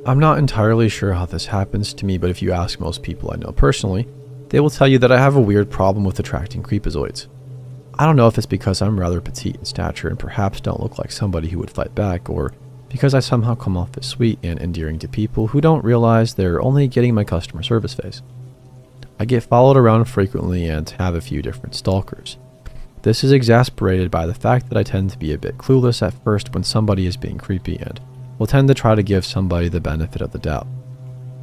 I'm not entirely sure how this happens to me, but if you ask most people I know personally, they will tell you that I have a weird problem with attracting creepazoids. I don't know if it's because I'm rather petite in stature and perhaps don't look like somebody who would fight back, or because I somehow come off as sweet and endearing to people who don't realize they're only getting my customer service face. I get followed around frequently and have a few different stalkers. This is exasperated by the fact that I tend to be a bit clueless at first when somebody is being creepy and will tend to try to give somebody the benefit of the doubt.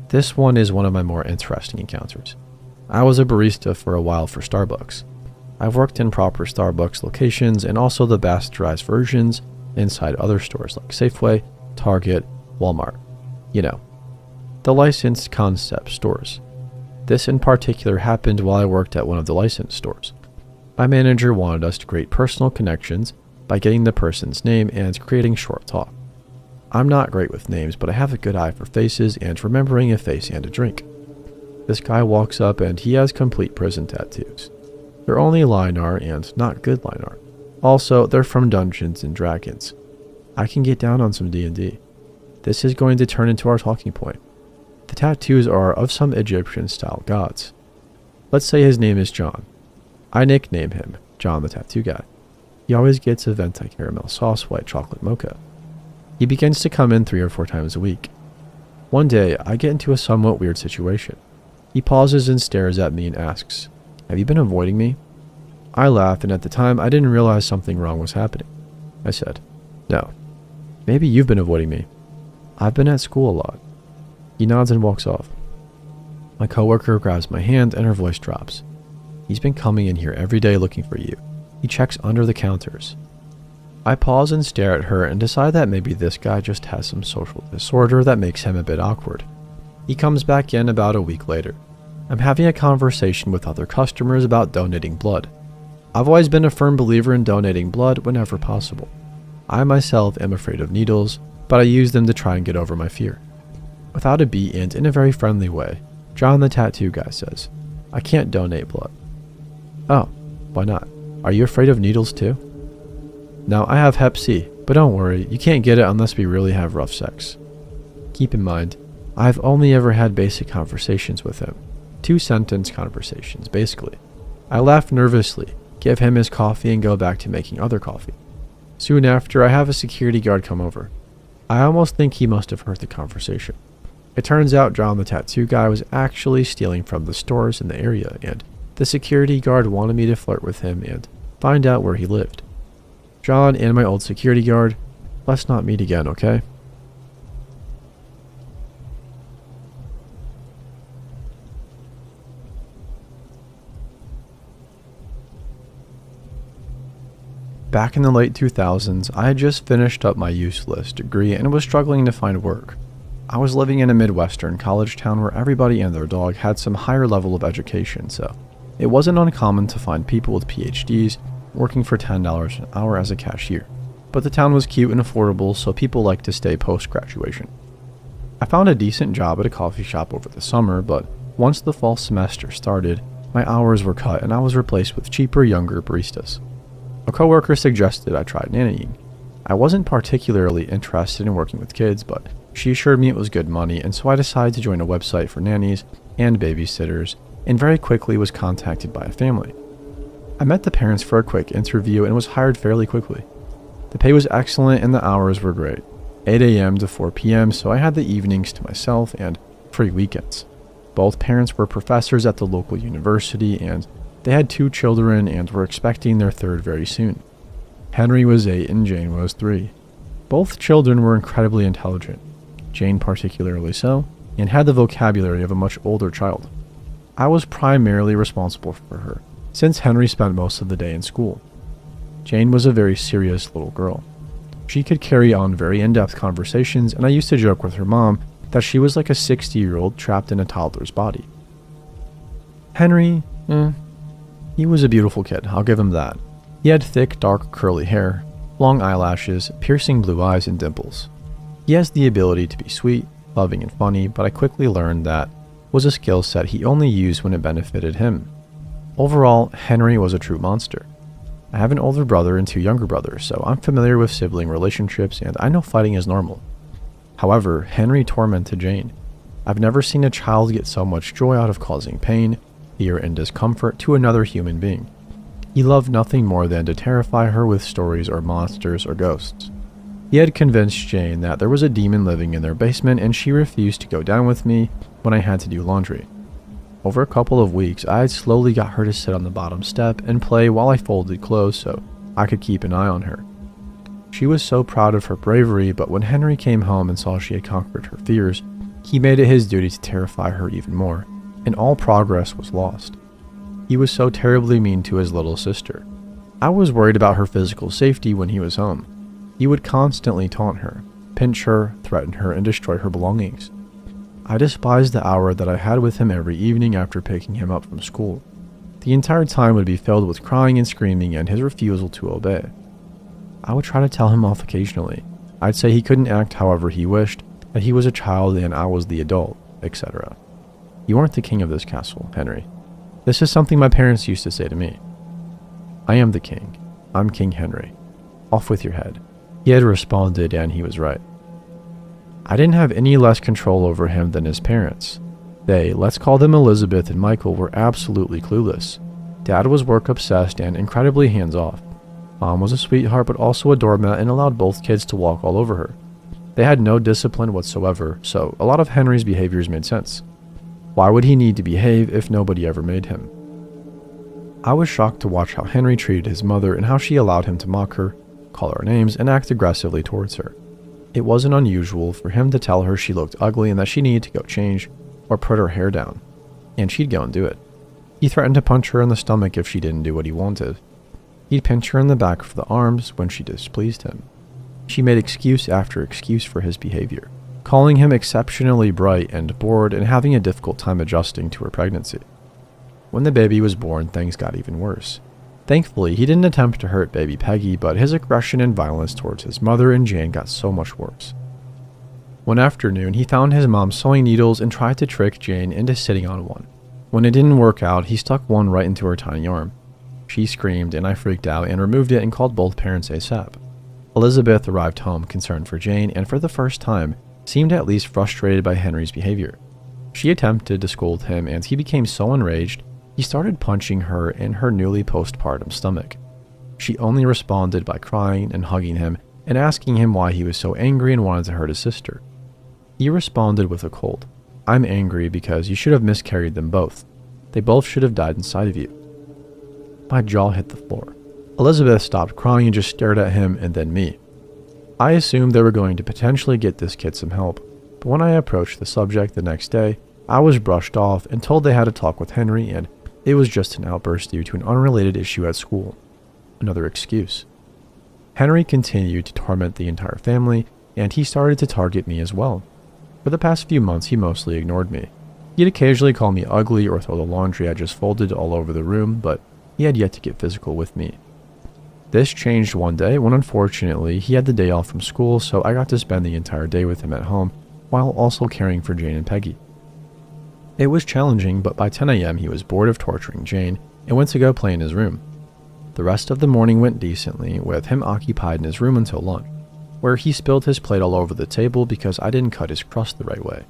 This one is one of my more interesting encounters. I was a barista for a while for Starbucks. I've worked in proper Starbucks locations and also the bastardized versions inside other stores like Safeway, Target, Walmart. You know, the licensed concept stores. This in particular happened while I worked at one of the licensed stores. My manager wanted us to create personal connections by getting the person's name and creating short talk. I'm not great with names, but I have a good eye for faces and remembering a face and a drink. This guy walks up and he has complete prison tattoos. They're only line art and not good line art. Also, they're from Dungeons and Dragons. I can get down on some D&D. This is going to turn into our talking point. The tattoos are of some Egyptian-style gods. Let's say his name is John. I nickname him John the Tattoo Guy. He always gets a venti caramel sauce white chocolate mocha. He begins to come in 3 or 4 times a week. One day, I get into a somewhat weird situation. He pauses and stares at me and asks, "Have you been avoiding me?" I laugh, and at the time, I didn't realize something wrong was happening. I said, "No. Maybe you've been avoiding me. I've been at school a lot." He nods and walks off. My coworker grabs my hand and her voice drops. "He's been coming in here every day looking for you. He checks under the counters." I pause and stare at her and decide that maybe this guy just has some social disorder that makes him a bit awkward. He comes back in about a week later. I'm having a conversation with other customers about donating blood. I've always been a firm believer in donating blood whenever possible. I myself am afraid of needles, but I use them to try and get over my fear. Without a beat and in a very friendly way, John the Tattoo Guy says, "I can't donate blood." "Oh, why not? Are you afraid of needles too?" "Now, I have Hep C, but don't worry, you can't get it unless we really have rough sex." Keep in mind, I've only ever had basic conversations with him. 2-sentence conversations, basically. I laugh nervously, give him his coffee, and go back to making other coffee. Soon after, I have a security guard come over. I almost think he must have heard the conversation. It turns out John the Tattoo Guy was actually stealing from the stores in the area, and the security guard wanted me to flirt with him and find out where he lived. John and my old security guard, let's not meet again, okay? Back in the late 2000s, I had just finished up my useless degree and was struggling to find work. I was living in a Midwestern college town where everybody and their dog had some higher level of education, so it wasn't uncommon to find people with PhDs working for $10 an hour as a cashier. But the town was cute and affordable, so people liked to stay post-graduation. I found a decent job at a coffee shop over the summer, but once the fall semester started, my hours were cut and I was replaced with cheaper, younger baristas. A coworker suggested I try nannying. I wasn't particularly interested in working with kids, but she assured me it was good money, and so I decided to join a website for nannies and babysitters, and very quickly was contacted by a family. I met the parents for a quick interview and was hired fairly quickly. The pay was excellent and the hours were great. 8 a.m. to 4 p.m., so I had the evenings to myself and free weekends. Both parents were professors at the local university, and they had 2 children and were expecting their 3rd very soon. Henry was 8 and Jane was 3. Both children were incredibly intelligent, Jane particularly so, and had the vocabulary of a much older child. I was primarily responsible for her, since Henry spent most of the day in school. Jane was a very serious little girl. She could carry on very in-depth conversations, and I used to joke with her mom that she was like a 60-year-old trapped in a toddler's body. Henry, he was a beautiful kid, I'll give him that. He had thick, dark, curly hair, long eyelashes, piercing blue eyes, and dimples. He has the ability to be sweet, loving, and funny, but I quickly learned that was a skill set he only used when it benefited him. Overall, Henry was a true monster. I have an older brother and 2 younger brothers, so I'm familiar with sibling relationships and I know fighting is normal. However, Henry tormented Jane. I've never seen a child get so much joy out of causing pain, fear, and discomfort to another human being. He loved nothing more than to terrify her with stories or monsters or ghosts. He had convinced Jane that there was a demon living in their basement, and she refused to go down with me when I had to do laundry. Over a couple of weeks, I had slowly got her to sit on the bottom step and play while I folded clothes so I could keep an eye on her. She was so proud of her bravery, but when Henry came home and saw she had conquered her fears, he made it his duty to terrify her even more, and all progress was lost. He was so terribly mean to his little sister. I was worried about her physical safety when he was home. He would constantly taunt her, pinch her, threaten her, and destroy her belongings. I despised the hour that I had with him every evening after picking him up from school. The entire time would be filled with crying and screaming and his refusal to obey. I would try to tell him off occasionally. I'd say he couldn't act however he wished, that he was a child and I was the adult, etc. You aren't the king of this castle, Henry. This is something my parents used to say to me. I am the king. I'm King Henry. Off with your head. He had responded, and he was right. I didn't have any less control over him than his parents. They, let's call them Elizabeth and Michael, were absolutely clueless. Dad was work-obsessed and incredibly hands-off. Mom was a sweetheart but also a doormat and allowed both kids to walk all over her. They had no discipline whatsoever, so a lot of Henry's behaviors made sense. Why would he need to behave if nobody ever made him? I was shocked to watch how Henry treated his mother and how she allowed him to mock her, call her names, and act aggressively towards her. It wasn't unusual for him to tell her she looked ugly and that she needed to go change or put her hair down, and she'd go and do it. He threatened to punch her in the stomach if she didn't do what he wanted. He'd pinch her in the back of the arms when she displeased him. She made excuse after excuse for his behavior, calling him exceptionally bright and bored and having a difficult time adjusting to her pregnancy. When the baby was born, things got even worse. Thankfully, he didn't attempt to hurt baby Peggy, but his aggression and violence towards his mother and Jane got so much worse. One afternoon, he found his mom sewing needles and tried to trick Jane into sitting on one. When it didn't work out, he stuck one right into her tiny arm. She screamed, and I freaked out and removed it and called both parents ASAP. Elizabeth arrived home concerned for Jane and for the first time seemed at least frustrated by Henry's behavior. She attempted to scold him, and he became so enraged he started punching her in her newly postpartum stomach. She only responded by crying and hugging him and asking him why he was so angry and wanted to hurt his sister. He responded with a cold, "I'm angry because you should have miscarried them both. They both should have died inside of you." My jaw hit the floor. Elizabeth stopped crying and just stared at him and then me. I assumed they were going to potentially get this kid some help, but when I approached the subject the next day, I was brushed off and told they had to talk with Henry and it was just an outburst due to an unrelated issue at school. Another excuse. Henry continued to torment the entire family, and he started to target me as well. For the past few months, he mostly ignored me. He'd occasionally call me ugly or throw the laundry I just folded all over the room, but he had yet to get physical with me. This changed one day when unfortunately he had the day off from school, so I got to spend the entire day with him at home while also caring for Jane and Peggy. It was challenging, but by 10 a.m. he was bored of torturing Jane and went to go play in his room. The rest of the morning went decently, with him occupied in his room until lunch, where he spilled his plate all over the table because I didn't cut his crust the right way.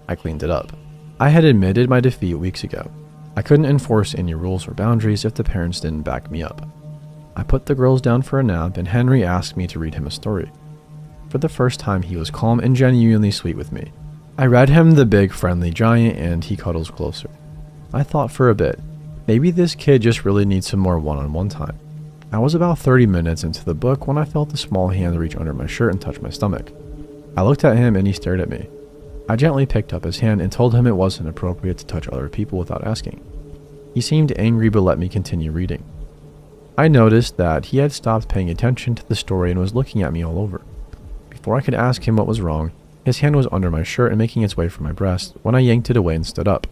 I cleaned it up. I had admitted my defeat weeks ago. I couldn't enforce any rules or boundaries if the parents didn't back me up. I put the girls down for a nap, and Henry asked me to read him a story. For the first time, he was calm and genuinely sweet with me. I read him The Big Friendly Giant, and he cuddles closer. I thought for a bit, maybe this kid just really needs some more one-on-one time. I was about 30 minutes into the book when I felt a small hand reach under my shirt and touch my stomach. I looked at him and he stared at me. I gently picked up his hand and told him it wasn't appropriate to touch other people without asking. He seemed angry but let me continue reading. I noticed that he had stopped paying attention to the story and was looking at me all over. Before I could ask him what was wrong, his hand was under my shirt and making its way from my breast when I yanked it away and stood up.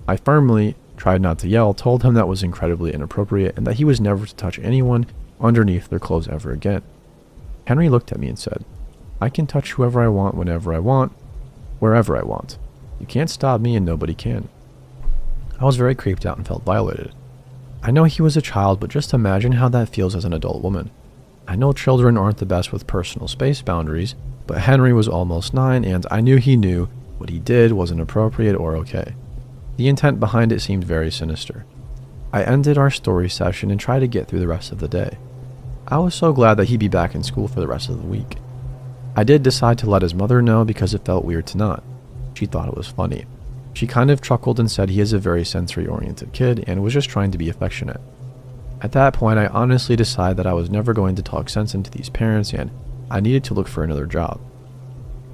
I firmly tried not to yell, told him that was incredibly inappropriate and that he was never to touch anyone underneath their clothes ever again. Henry looked at me and said, "I can touch whoever I want, whenever I want, wherever I want. You can't stop me and nobody can." I was very creeped out and felt violated. I know he was a child, but just imagine how that feels as an adult woman. I know children aren't the best with personal space boundaries, but Henry was almost 9 and I knew he knew what he did wasn't appropriate or okay. The intent behind it seemed very sinister. I ended our story session and tried to get through the rest of the day. I was so glad that he'd be back in school for the rest of the week. I did decide to let his mother know because it felt weird to not. She thought it was funny. She kind of chuckled and said he is a very sensory-oriented kid and was just trying to be affectionate. At that point, I honestly decided that I was never going to talk sense into these parents and I needed to look for another job.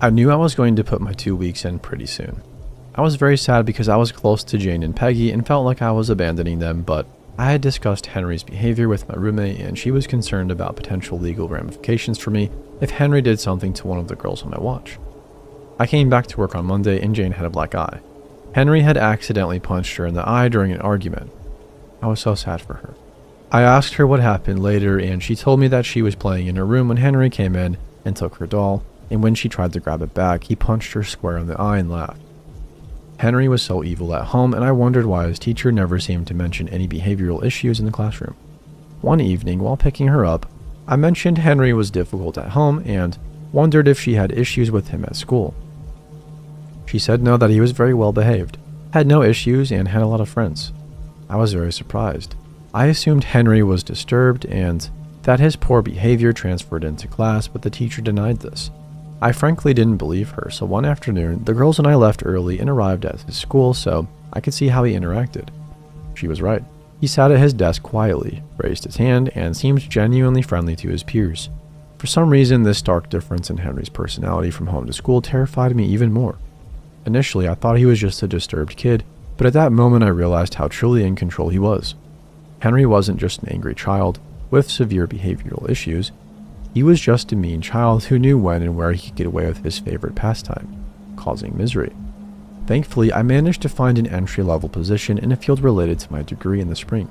I knew I was going to put my 2 weeks in pretty soon. I was very sad because I was close to Jane and Peggy and felt like I was abandoning them, but I had discussed Henry's behavior with my roommate and she was concerned about potential legal ramifications for me if Henry did something to one of the girls on my watch. I came back to work on Monday and Jane had a black eye. Henry had accidentally punched her in the eye during an argument. I was so sad for her. I asked her what happened later and she told me that she was playing in her room when Henry came in and took her doll, and when she tried to grab it back, he punched her square in the eye and laughed. Henry was so evil at home, and I wondered why his teacher never seemed to mention any behavioral issues in the classroom. One evening, while picking her up, I mentioned Henry was difficult at home and wondered if she had issues with him at school. She said no, that he was very well behaved, had no issues, and had a lot of friends. I was very surprised. I assumed Henry was disturbed and that his poor behavior transferred into class, but the teacher denied this. I frankly didn't believe her, so one afternoon, the girls and I left early and arrived at his school so I could see how he interacted. She was right. He sat at his desk quietly, raised his hand, and seemed genuinely friendly to his peers. For some reason, this stark difference in Henry's personality from home to school terrified me even more. Initially, I thought he was just a disturbed kid, but at that moment I realized how truly in control he was. Henry wasn't just an angry child with severe behavioral issues. He was just a mean child who knew when and where he could get away with his favorite pastime, causing misery. Thankfully, I managed to find an entry-level position in a field related to my degree in the spring.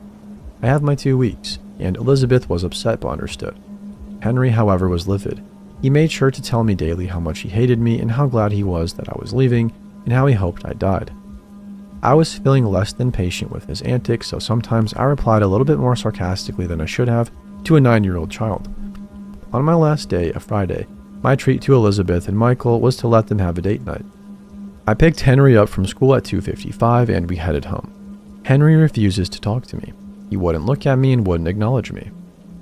I have my 2 weeks, and Elizabeth was upset but understood. Henry, however, was livid. He made sure to tell me daily how much he hated me and how glad he was that I was leaving and how he hoped I died. I was feeling less than patient with his antics, so sometimes I replied a little bit more sarcastically than I should have to a 9-year-old child. On my last day, a Friday, my treat to Elizabeth and Michael was to let them have a date night. I picked Henry up from school at 2:55 and we headed home. Henry refuses to talk to me. He wouldn't look at me and wouldn't acknowledge me.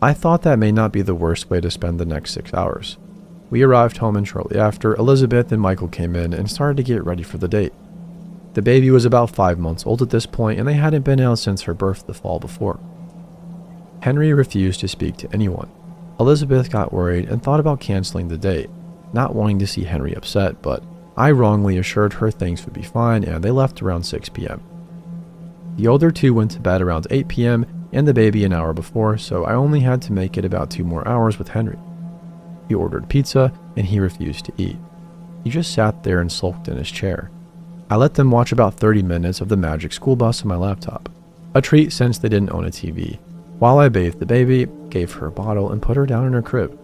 I thought that may not be the worst way to spend the next 6 hours. We arrived home and shortly after, Elizabeth and Michael came in and started to get ready for the date. The baby was about 5 months old at this point and they hadn't been out since her birth the fall before. Henry refused to speak to anyone. Elizabeth got worried and thought about canceling the date, not wanting to see Henry upset, but I wrongly assured her things would be fine and they left around 6 p.m. The older two went to bed around 8 p.m. and the baby an hour before, so I only had to make it about 2 more hours with Henry. He ordered pizza and he refused to eat. He just sat there and sulked in his chair. I let them watch about 30 minutes of the Magic School Bus on my laptop, a treat since they didn't own a TV, while I bathed the baby, gave her a bottle, and put her down in her crib.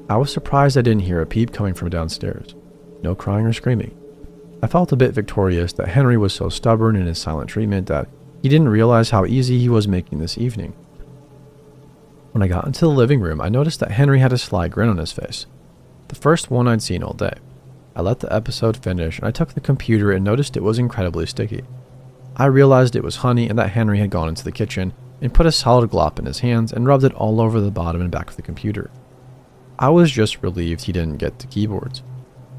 I was surprised I didn't hear a peep coming from downstairs. No crying or screaming. I felt a bit victorious that Henry was so stubborn in his silent treatment that he didn't realize how easy he was making this evening. When I got into the living room, I noticed that Henry had a sly grin on his face. The first one I'd seen all day. I let the episode finish and I took the computer and noticed it was incredibly sticky. I realized it was honey and that Henry had gone into the kitchen and put a solid glop in his hands and rubbed it all over the bottom and back of the computer. I was just relieved he didn't get the keyboards.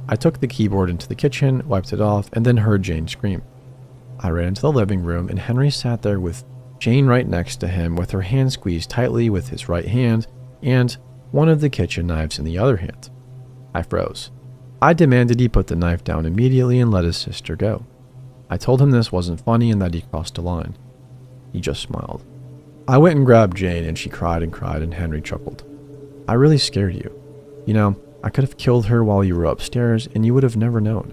I took the keyboard into the kitchen, wiped it off, and then heard Jane scream. I ran into the living room and Henry sat there with Jane right next to him with her hand squeezed tightly with his right hand and one of the kitchen knives in the other hand. I froze. I demanded he put the knife down immediately and let his sister go. I told him this wasn't funny and that he crossed a line. He just smiled. I went and grabbed Jane and she cried and Henry chuckled. I really scared you. You know, I could have killed her while you were upstairs and you would have never known.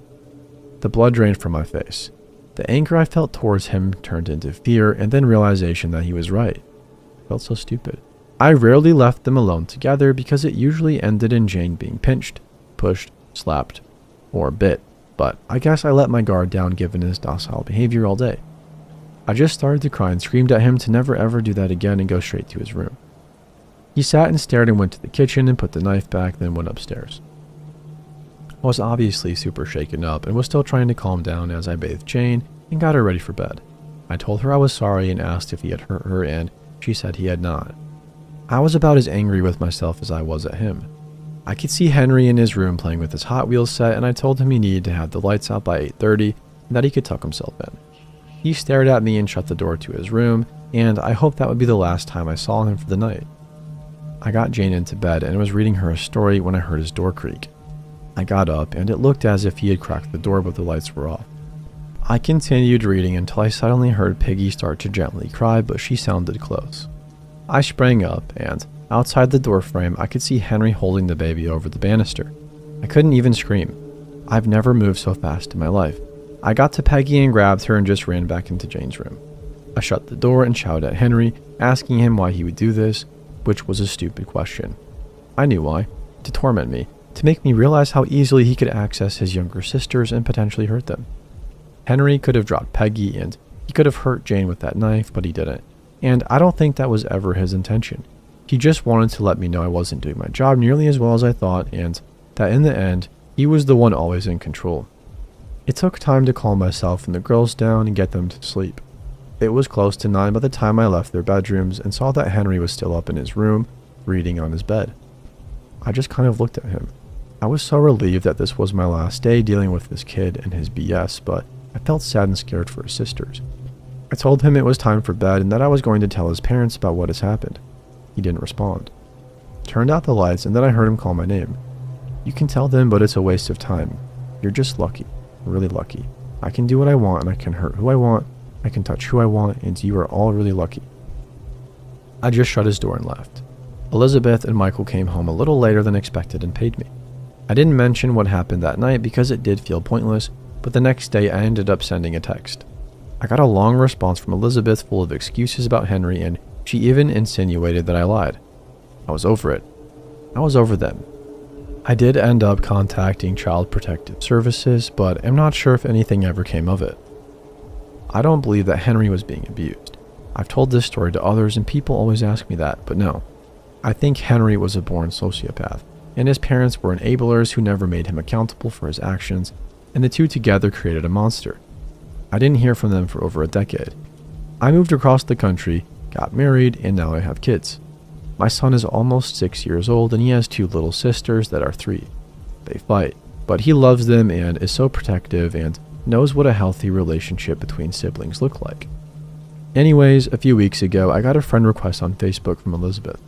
The blood drained from my face. The anger I felt towards him turned into fear and then realization that he was right. I felt so stupid. I rarely left them alone together because it usually ended in Jane being pinched, pushed, slapped, or bit, but I guess I let my guard down given his docile behavior all day. I just started to cry and screamed at him to never ever do that again and go straight to his room. He sat and stared and went to the kitchen and put the knife back, then went upstairs. I was obviously super shaken up and was still trying to calm down as I bathed Jane and got her ready for bed. I told her I was sorry and asked if he had hurt her, and she said he had not. I was about as angry with myself as I was at him. I could see Henry in his room playing with his Hot Wheels set, and I told him he needed to have the lights out by 8:30 and that he could tuck himself in. He stared at me and shut the door to his room, and I hoped that would be the last time I saw him for the night. I got Jane into bed and was reading her a story when I heard his door creak. I got up, and it looked as if he had cracked the door, but the lights were off. I continued reading until I suddenly heard Piggy start to gently cry, but she sounded close. I sprang up, and outside the door frame, I could see Henry holding the baby over the banister. I couldn't even scream. I've never moved so fast in my life. I got to Peggy and grabbed her and just ran back into Jane's room. I shut the door and shouted at Henry, asking him why he would do this, which was a stupid question. I knew why. To torment me, to make me realize how easily he could access his younger sisters and potentially hurt them. Henry could have dropped Peggy and he could have hurt Jane with that knife, but he didn't. And I don't think that was ever his intention. He just wanted to let me know I wasn't doing my job nearly as well as I thought, and that in the end, he was the one always in control. It took time to calm myself and the girls down and get them to sleep. It was close to 9 by the time I left their bedrooms and saw that Henry was still up in his room, reading on his bed. I just kind of looked at him. I was so relieved that this was my last day dealing with this kid and his BS, but I felt sad and scared for his sisters. I told him it was time for bed and that I was going to tell his parents about what has happened. He didn't respond. Turned out the lights and then I heard him call my name. You can tell them, but it's a waste of time. You're just lucky, really lucky. I can do what I want and I can hurt who I want, I can touch who I want, and you are all really lucky. I just shut his door and left. Elizabeth and Michael came home a little later than expected and paid me. I didn't mention what happened that night because it did feel pointless, but the next day I ended up sending a text. I got a long response from Elizabeth full of excuses about Henry, and she even insinuated that I lied. I was over it. I was over them. I did end up contacting Child Protective Services, but I'm not sure if anything ever came of it. I don't believe that Henry was being abused. I've told this story to others and people always ask me that, but no. I think Henry was a born sociopath, and his parents were enablers who never made him accountable for his actions, and the two together created a monster. I didn't hear from them for over a decade. I moved across the country, got married, and now I have kids. My son is almost 6 years old and he has 2 little sisters that are 3. They fight, but he loves them and is so protective and knows what a healthy relationship between siblings look like. Anyways, a few weeks ago, I got a friend request on Facebook from Elizabeth.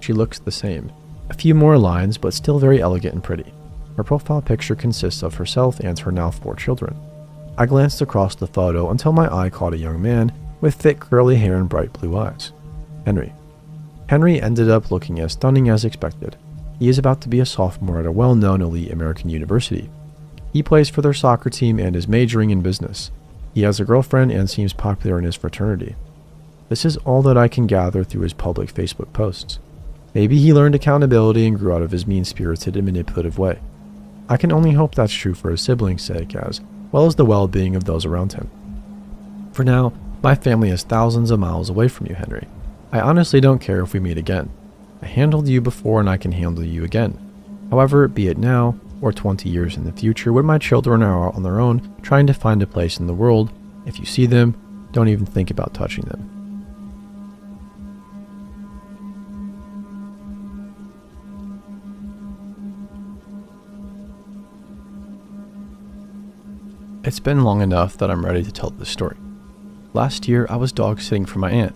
She looks the same. A few more lines, but still very elegant and pretty. Her profile picture consists of herself and her now 4 children. I glanced across the photo until my eye caught a young man with thick curly hair and bright blue eyes. Henry. Henry ended up looking as stunning as expected. He is about to be a sophomore at a well-known elite American university. He plays for their soccer team and is majoring in business. He has a girlfriend and seems popular in his fraternity. This is all that I can gather through his public Facebook posts. Maybe he learned accountability and grew out of his mean-spirited and manipulative way. I can only hope that's true for his siblings' sake, as well as the well-being of those around him. For now, my family is thousands of miles away from you, Henry. I honestly don't care if we meet again. I handled you before and I can handle you again. However, be it now or 20 years in the future when my children are on their own trying to find a place in the world, if you see them, don't even think about touching them. It's been long enough that I'm ready to tell this story. Last year, I was dog sitting for my aunt.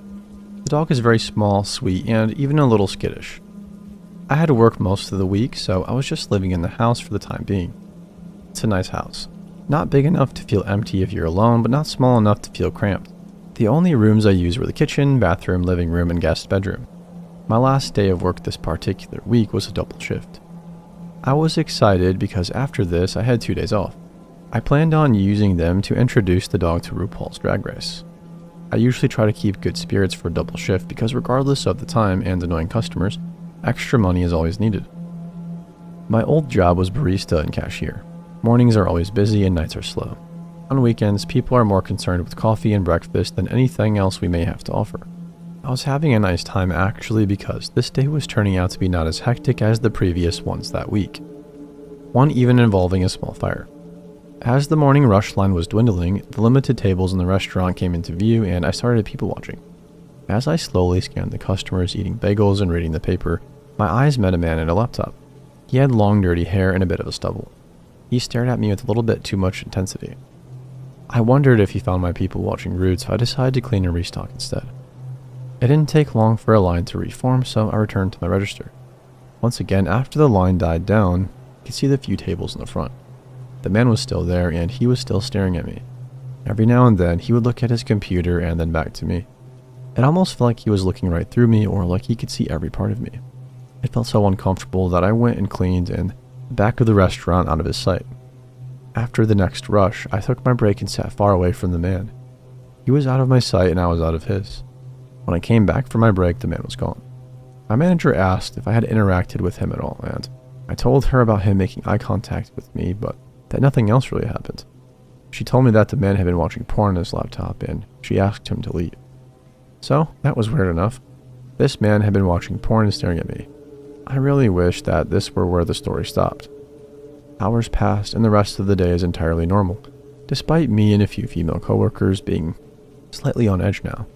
The dog is very small, sweet, and even a little skittish. I had to work most of the week, so I was just living in the house for the time being. It's a nice house. Not big enough to feel empty if you're alone, but not small enough to feel cramped. The only rooms I used were the kitchen, bathroom, living room, and guest bedroom. My last day of work this particular week was a double shift. I was excited because after this, I had 2 days off. I planned on using them to introduce the dog to RuPaul's Drag Race. I usually try to keep good spirits for a double shift because regardless of the time and annoying customers, extra money is always needed. My old job was barista and cashier. Mornings are always busy and nights are slow. On weekends, people are more concerned with coffee and breakfast than anything else we may have to offer. I was having a nice time actually because this day was turning out to be not as hectic as the previous ones that week. one even involving a small fire. As the morning rush line was dwindling, the limited tables in the restaurant came into view and I started people watching. As I slowly scanned the customers eating bagels and reading the paper, my eyes met a man in a laptop. He had long dirty hair and a bit of a stubble. He stared at me with a little bit too much intensity. I wondered if he found my people watching rude, so I decided to clean and restock instead. It didn't take long for a line to reform, so I returned to my register. Once again, after the line died down, I could see the few tables in the front. The man was still there, and he was still staring at me. Every now and then, he would look at his computer and then back to me. It almost felt like he was looking right through me, or like he could see every part of me. It felt so uncomfortable that I went and cleaned in the back of the restaurant out of his sight. After the next rush, I took my break and sat far away from the man. He was out of my sight and I was out of his. When I came back from my break, the man was gone. My manager asked if I had interacted with him at all, and I told her about him making eye contact with me, but that nothing else really happened. She told me that the man had been watching porn on his laptop, and she asked him to leave. So, that was weird enough. This man had been watching porn and staring at me. I really wish that this were where the story stopped. Hours passed, and the rest of the day is entirely normal, despite me and a few female coworkers being slightly on edge now.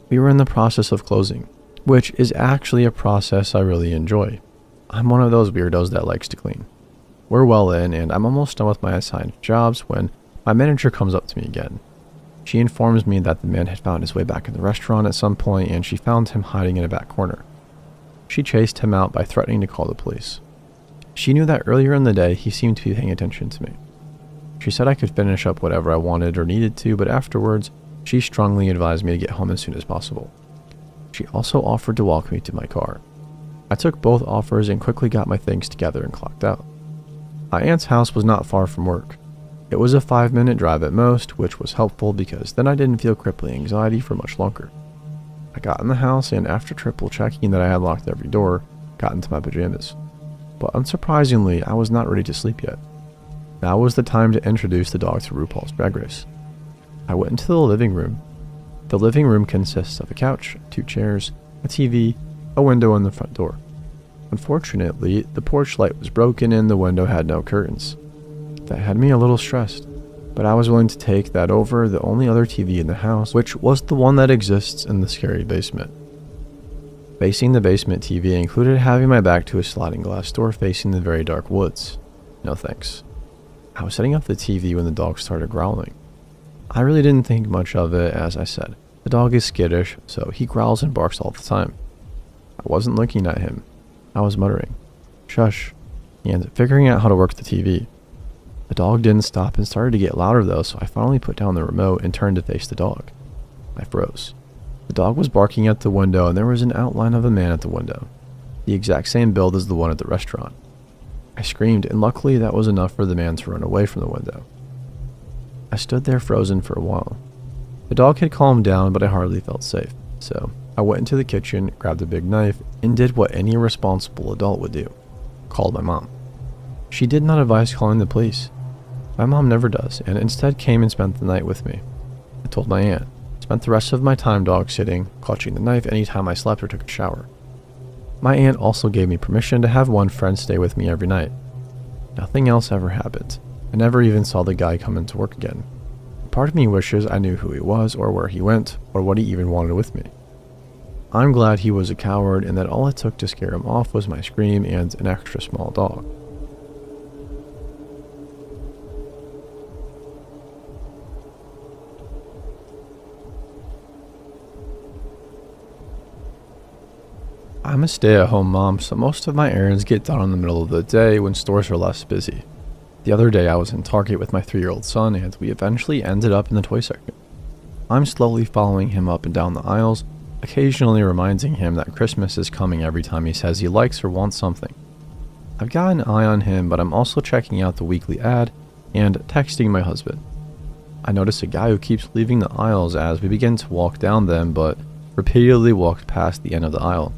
We were in the process of closing, which is actually a process I really enjoy. I'm one of those weirdos that likes to clean. We're well in, and I'm almost done with my assigned jobs when my manager comes up to me again. She informs me that the man had found his way back in the restaurant at some point, and she found him hiding in a back corner. She chased him out by threatening to call the police. She knew that earlier in the day he seemed to be paying attention to me. She said I could finish up whatever I wanted or needed to, but afterwards, she strongly advised me to get home as soon as possible. She also offered to walk me to my car. I took both offers and quickly got my things together and clocked out. My aunt's house was not far from work. It was a 5-minute drive at most, which was helpful because then I didn't feel crippling anxiety for much longer. I got in the house and after triple checking that I had locked every door, got into my pajamas. But unsurprisingly, I was not ready to sleep yet. Now was the time to introduce the dog to RuPaul's Drag Race. I went into the living room. The living room consists of a couch, 2 chairs, a TV, a window, and the front door. Unfortunately, the porch light was broken and the window had no curtains. That had me a little stressed, but I was willing to take that over the only other TV in the house, which was the one that exists in the scary basement. Facing the basement TV included having my back to a sliding glass door facing the very dark woods. No thanks. I was setting up the TV when the dog started growling. I really didn't think much of it, as I said. The dog is skittish, so he growls and barks all the time. I wasn't looking at him. I was muttering, "Shush," and figuring out how to work the TV. The dog didn't stop and started to get louder though, so I finally put down the remote and turned to face the dog. I froze. The dog was barking at the window and there was an outline of a man at the window, the exact same build as the one at the restaurant. I screamed, and luckily that was enough for the man to run away from the window. I stood there frozen for a while. The dog had calmed down, but I hardly felt safe, so I went into the kitchen, grabbed a big knife, and did what any responsible adult would do. Called my mom. She did not advise calling the police. My mom never does, and instead came and spent the night with me. I told my aunt. Spent the rest of my time dog sitting, clutching the knife anytime I slept or took a shower. My aunt also gave me permission to have one friend stay with me every night. Nothing else ever happened. I never even saw the guy come into work again. Part of me wishes I knew who he was, or where he went, or what he even wanted with me. I'm glad he was a coward and that all it took to scare him off was my scream and an extra small dog. I'm a stay-at-home mom, so most of my errands get done in the middle of the day when stores are less busy. The other day I was in Target with my 3-year-old son and we eventually ended up in the toy section. I'm slowly following him up and down the aisles, occasionally reminding him that Christmas is coming every time he says he likes or wants something. I've got an eye on him, but I'm also checking out the weekly ad and texting my husband. I notice a guy who keeps leaving the aisles as we begin to walk down them, but repeatedly walked past the end of the aisle.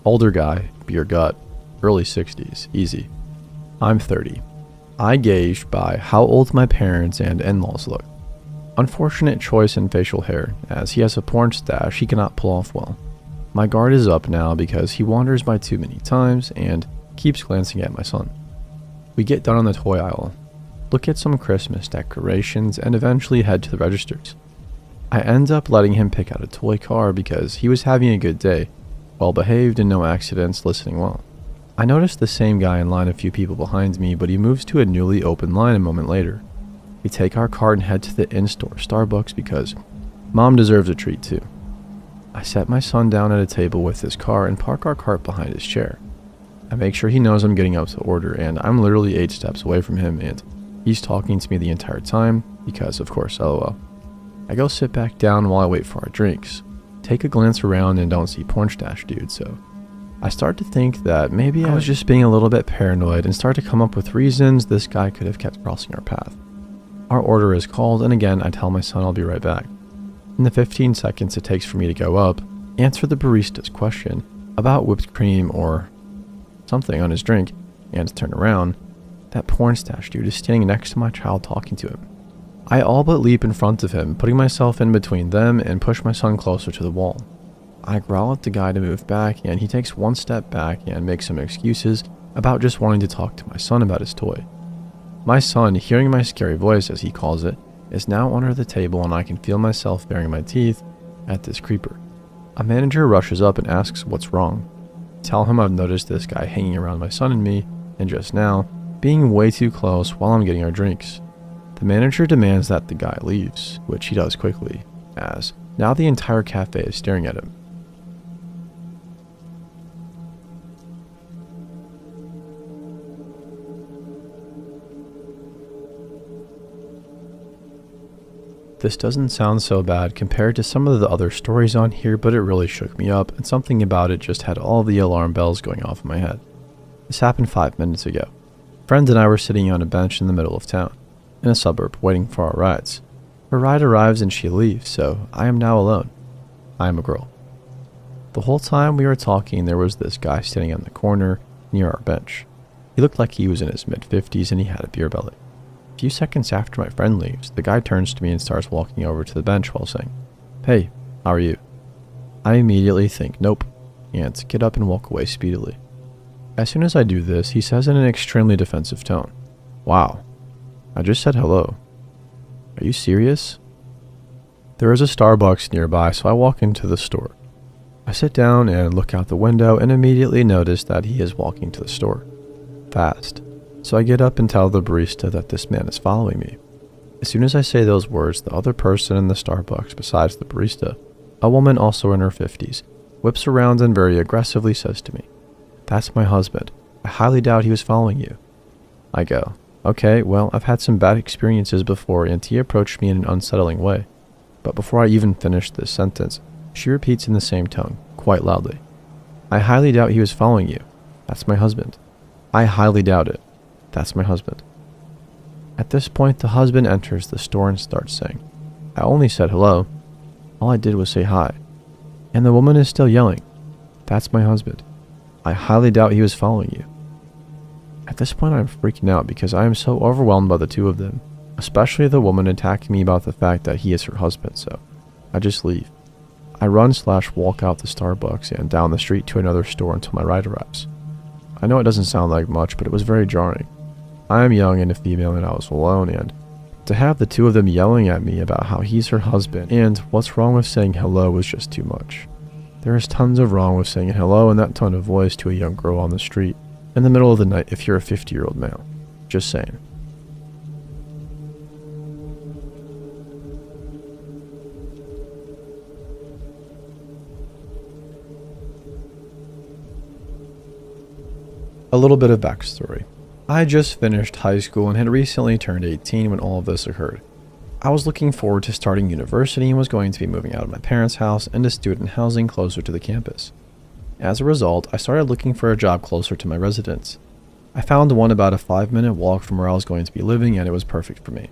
Older guy, beer gut, early 60s, easy. I'm 30. I gauged by how old my parents and in-laws look. Unfortunate choice in facial hair, as he has a porn stash he cannot pull off well. My guard is up now because he wanders by too many times and keeps glancing at my son. We get done on the toy aisle, look at some Christmas decorations, and eventually head to the registers. I end up letting him pick out a toy car because he was having a good day, well behaved and no accidents, listening well. I noticed the same guy in line a few people behind me, but he moves to a newly opened line a moment later. We take our cart and head to the in-store Starbucks because Mom deserves a treat too. I set my son down at a table with his car and park our cart behind his chair. I make sure he knows I'm getting up to order, and I'm literally 8 steps away from him, and he's talking to me the entire time because, of course, LOL. I go sit back down while I wait for our drinks. Take a glance around and don't see porn stash dude, so I start to think that maybe I was just being a little bit paranoid and start to come up with reasons this guy could have kept crossing our path. Our order is called, and again I tell my son I'll be right back. In the 15 seconds it takes for me to go up, answer the barista's question about whipped cream or something on his drink, and turn around, that porn stash dude is standing next to my child talking to him. I all but leap in front of him, putting myself in between them and push my son closer to the wall. I growl at the guy to move back, and he takes one step back and makes some excuses about just wanting to talk to my son about his toy. My son, hearing my scary voice as he calls it, is now under the table, and I can feel myself baring my teeth at this creeper. A manager rushes up and asks what's wrong. Tell him I've noticed this guy hanging around my son and me, and just now, being way too close while I'm getting our drinks. The manager demands that the guy leaves, which he does quickly, as now the entire cafe is staring at him. This doesn't sound so bad compared to some of the other stories on here, but it really shook me up, and something about it just had all the alarm bells going off in my head. This happened 5 minutes ago. Friend and I were sitting on a bench in the middle of town, in a suburb, waiting for our rides. Her ride arrives and she leaves, so I am now alone. I am a girl. The whole time we were talking, there was this guy standing on the corner near our bench. He looked like he was in his mid-50s and he had a beer belly. A few seconds after my friend leaves, the guy turns to me and starts walking over to the bench while saying, "Hey, how are you?" I immediately think nope, and get up and walk away speedily. As soon as I do this, he says in an extremely defensive tone, "Wow, I just said hello. Are you serious?" There is a Starbucks nearby, so I walk into the store. I sit down and look out the window and immediately notice that he is walking to the store. Fast. So I get up and tell the barista that this man is following me. As soon as I say those words, the other person in the Starbucks besides the barista, a woman also in her 50s, whips around and very aggressively says to me, "That's my husband. I highly doubt he was following you." I go, "Okay, well, I've had some bad experiences before," and he approached me in an unsettling way. But before I even finish this sentence, she repeats in the same tone, quite loudly, "I highly doubt he was following you. That's my husband. I highly doubt it. That's my husband." At this point, the husband enters the store and starts saying, "I only said hello. All I did was say hi." And the woman is still yelling, "That's my husband. I highly doubt he was following you." At this point, I'm freaking out because I am so overwhelmed by the two of them, especially the woman attacking me about the fact that he is her husband, so I just leave. I run/walk out the Starbucks and down the street to another store until my ride arrives. I know it doesn't sound like much, but it was very jarring. I am young and a female and I was alone, and to have the two of them yelling at me about how he's her husband and what's wrong with saying hello was just too much. There is tons of wrong with saying hello in that tone of voice to a young girl on the street in the middle of the night if you're a 50-year-old male. Just saying. A little bit of backstory. I just finished high school and had recently turned 18 when all of this occurred. I was looking forward to starting university and was going to be moving out of my parents' house into student housing closer to the campus. As a result, I started looking for a job closer to my residence. I found one about a 5-minute walk from where I was going to be living, and it was perfect for me.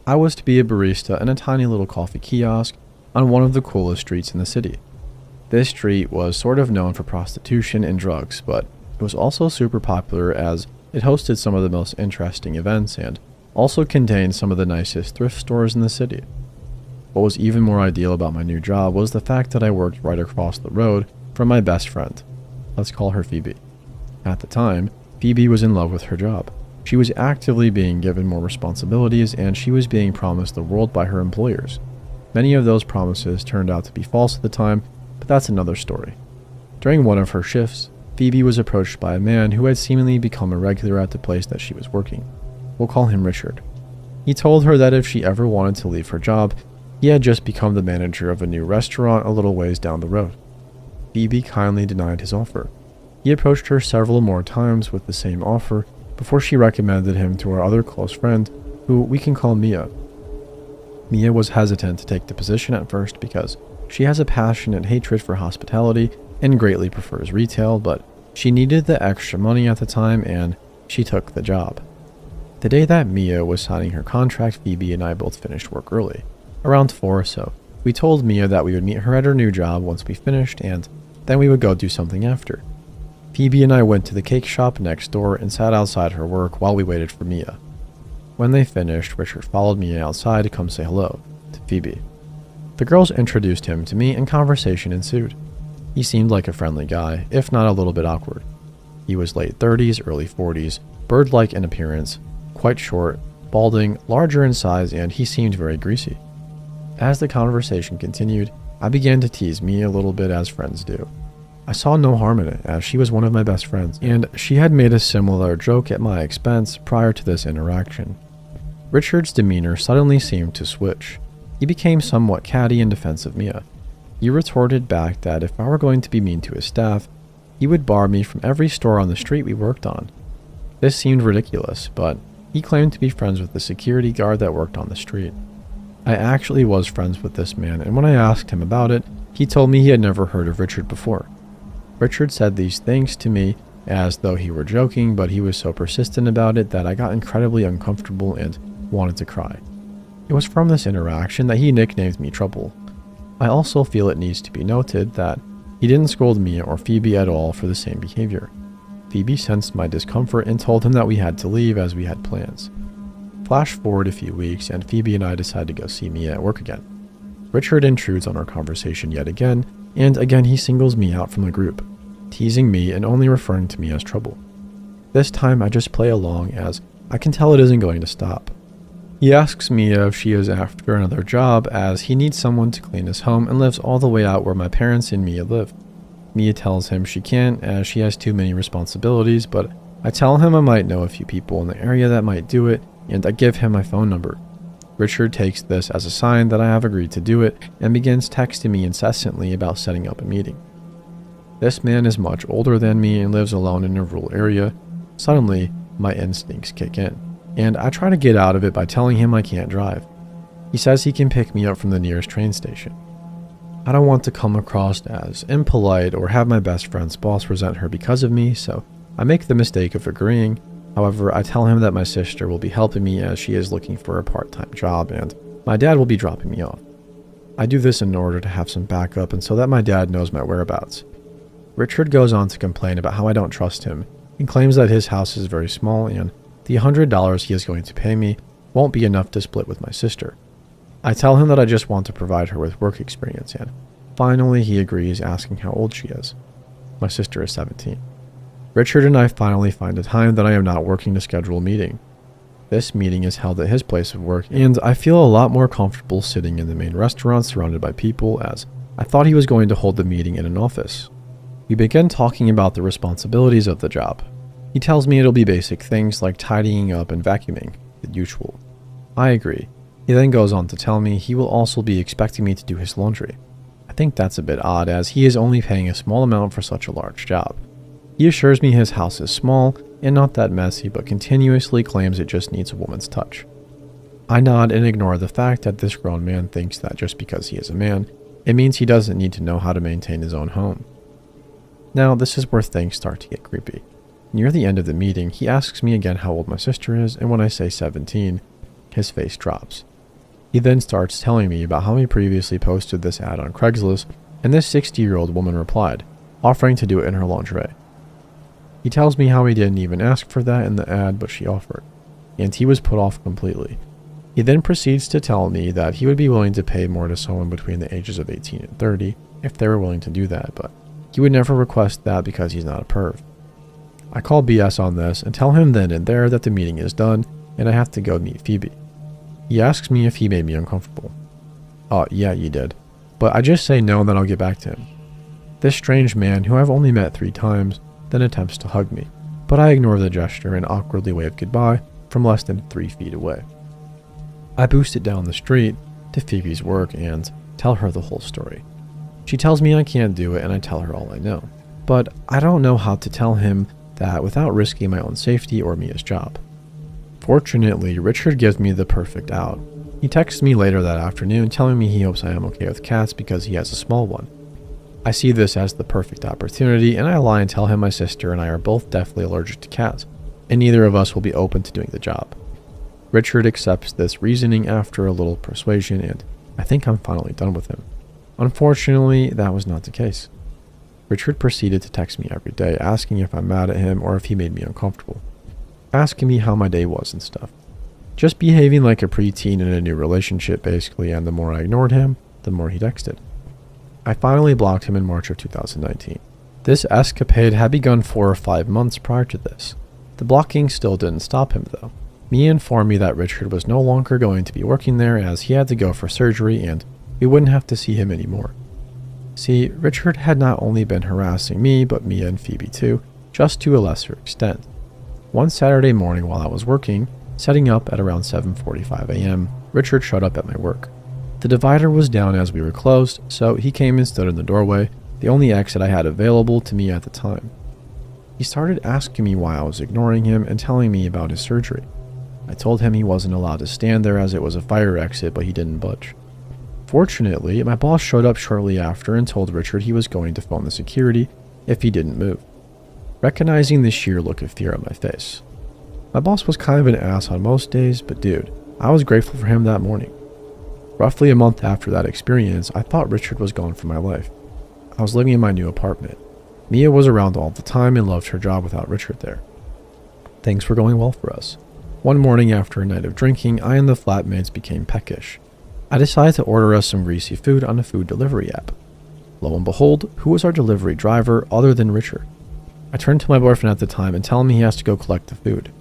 I was to be a barista in a tiny little coffee kiosk on one of the coolest streets in the city. This street was sort of known for prostitution and drugs, but it was also super popular as it hosted some of the most interesting events and also contained some of the nicest thrift stores in the city. What was even more ideal about my new job was the fact that I worked right across the road from my best friend. Let's call her Phoebe. At the time, Phoebe was in love with her job. She was actively being given more responsibilities, and she was being promised the world by her employers. Many of those promises turned out to be false at the time, but that's another story. During one of her shifts, Phoebe was approached by a man who had seemingly become a regular at the place that she was working. We'll call him Richard. He told her that if she ever wanted to leave her job, he had just become the manager of a new restaurant a little ways down the road. Phoebe kindly denied his offer. He approached her several more times with the same offer before she recommended him to our other close friend, who we can call Mia. Mia was hesitant to take the position at first because she has a passionate hatred for hospitality and greatly prefers retail, but she needed the extra money at the time and she took the job. The day that Mia was signing her contract, Phoebe and I both finished work early, around 4 or so. We told Mia that we would meet her at her new job once we finished, and then we would go do something after. Phoebe and I went to the cake shop next door and sat outside her work while we waited for Mia. When they finished, Richard followed Mia outside to come say hello to Phoebe. The girls introduced him to me and conversation ensued. He seemed like a friendly guy, if not a little bit awkward. He was late 30s, early 40s, bird-like in appearance, quite short, balding, larger in size, and he seemed very greasy. As the conversation continued, I began to tease Mia a little bit as friends do. I saw no harm in it, as she was one of my best friends, and she had made a similar joke at my expense prior to this interaction. Richard's demeanor suddenly seemed to switch. He became somewhat catty and defensive of Mia. He retorted back that if I were going to be mean to his staff, he would bar me from every store on the street we worked on. This seemed ridiculous, but he claimed to be friends with the security guard that worked on the street. I actually was friends with this man, and when I asked him about it, he told me he had never heard of Richard before. Richard said these things to me as though he were joking, but he was so persistent about it that I got incredibly uncomfortable and wanted to cry. It was from this interaction that he nicknamed me Trouble. I also feel it needs to be noted that he didn't scold Mia or Phoebe at all for the same behavior. Phoebe sensed my discomfort and told him that we had to leave as we had plans. Flash forward a few weeks and Phoebe and I decide to go see Mia at work again. Richard intrudes on our conversation yet again, and again he singles me out from the group, teasing me and only referring to me as Trouble. This time I just play along as I can tell it isn't going to stop. He asks Mia if she is after another job as he needs someone to clean his home and lives all the way out where my parents and Mia live. Mia tells him she can't as she has too many responsibilities, but I tell him I might know a few people in the area that might do it, and I give him my phone number. Richard takes this as a sign that I have agreed to do it and begins texting me incessantly about setting up a meeting. This man is much older than me and lives alone in a rural area. Suddenly, my instincts kick in, and I try to get out of it by telling him I can't drive. He says he can pick me up from the nearest train station. I don't want to come across as impolite or have my best friend's boss resent her because of me, so I make the mistake of agreeing. However, I tell him that my sister will be helping me as she is looking for a part-time job and my dad will be dropping me off. I do this in order to have some backup and so that my dad knows my whereabouts. Richard goes on to complain about how I don't trust him and claims that his house is very small and the $100 he is going to pay me won't be enough to split with my sister. I tell him that I just want to provide her with work experience, and finally he agrees, asking how old she is. My sister is 17. Richard and I finally find a time that I am not working to schedule a meeting. This meeting is held at his place of work, and I feel a lot more comfortable sitting in the main restaurant surrounded by people, as I thought he was going to hold the meeting in an office. We begin talking about the responsibilities of the job. He tells me it'll be basic things like tidying up and vacuuming, the usual. I agree. He then goes on to tell me he will also be expecting me to do his laundry. I think that's a bit odd as he is only paying a small amount for such a large job. He assures me his house is small and not that messy, but continuously claims it just needs a woman's touch. I nod and ignore the fact that this grown man thinks that just because he is a man, it means he doesn't need to know how to maintain his own home. Now, this is where things start to get creepy. Near the end of the meeting, he asks me again how old my sister is, and when I say 17, his face drops. He then starts telling me about how he previously posted this ad on Craigslist, and this 60-year-old woman replied, offering to do it in her lingerie. He tells me how he didn't even ask for that in the ad, but she offered, and he was put off completely. He then proceeds to tell me that he would be willing to pay more to someone between the ages of 18 and 30 if they were willing to do that, but he would never request that because he's not a perv. I call BS on this and tell him then and there that the meeting is done and I have to go meet Phoebe. He asks me if he made me uncomfortable. Yeah, you did. But I just say no and then I'll get back to him. This strange man, who I've only met 3 times, then attempts to hug me, but I ignore the gesture and awkwardly wave goodbye from less than 3 feet away. I boost it down the street to Phoebe's work and tell her the whole story. She tells me I can't do it and I tell her all I know. But I don't know how to tell him that without risking my own safety or Mia's job. Fortunately, Richard gives me the perfect out. He texts me later that afternoon telling me he hopes I am okay with cats because he has a small one. I see this as the perfect opportunity and I lie and tell him my sister and I are both deathly allergic to cats, and neither of us will be open to doing the job. Richard accepts this reasoning after a little persuasion and I think I'm finally done with him. Unfortunately, that was not the case. Richard proceeded to text me every day asking if I'm mad at him or if he made me uncomfortable, asking me how my day was and stuff. Just behaving like a preteen in a new relationship basically, and the more I ignored him, the more he texted. I finally blocked him in March of 2019. This escapade had begun 4 or 5 months prior to this. The blocking still didn't stop him though. Mia informed me that Richard was no longer going to be working there as he had to go for surgery and we wouldn't have to see him anymore. See, Richard had not only been harassing me, but Mia and Phoebe too, just to a lesser extent. One Saturday morning while I was working, setting up at around 7:45 a.m., Richard showed up at my work. The divider was down as we were closed, so he came and stood in the doorway, the only exit I had available to me at the time. He started asking me why I was ignoring him and telling me about his surgery. I told him he wasn't allowed to stand there as it was a fire exit, but he didn't budge. Fortunately, my boss showed up shortly after and told Richard he was going to phone the security if he didn't move, recognizing the sheer look of fear on my face. My boss was kind of an ass on most days, but dude, I was grateful for him that morning. Roughly a month after that experience, I thought Richard was gone from my life. I was living in my new apartment. Mia was around all the time and loved her job without Richard there. Things were going well for us. One morning after a night of drinking, I and the flatmates became peckish. I decided to order us some greasy food on a food delivery app. Lo and behold, who was our delivery driver other than Richard? I turned to my boyfriend at the time and tell him he has to go collect the food.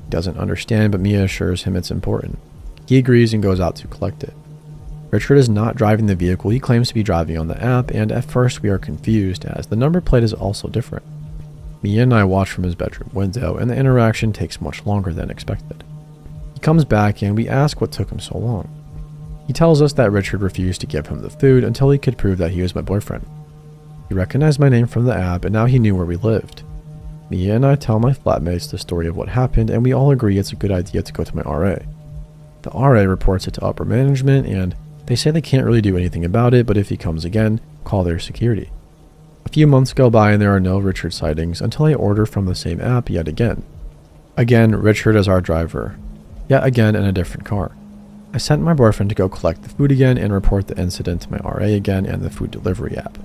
He doesn't understand, but Mia assures him it's important. He agrees and goes out to collect it. Richard is not driving the vehicle he claims to be driving on the app, and at first we are confused as the number plate is also different. Mia and I watch from his bedroom window, and the interaction takes much longer than expected. He comes back and we ask what took him so long. He tells us that Richard refused to give him the food until he could prove that he was my boyfriend. He recognized my name from the app and now he knew where we lived. Mia and I tell my flatmates the story of what happened and we all agree it's a good idea to go to my RA. The RA reports it to upper management and they say they can't really do anything about it, but if he comes again, call their security. A few months go by and there are no Richard sightings until I order from the same app yet again. Again, Richard is our driver. Yet again in a different car. I sent my boyfriend to go collect the food again and report the incident to my RA again and the food delivery app.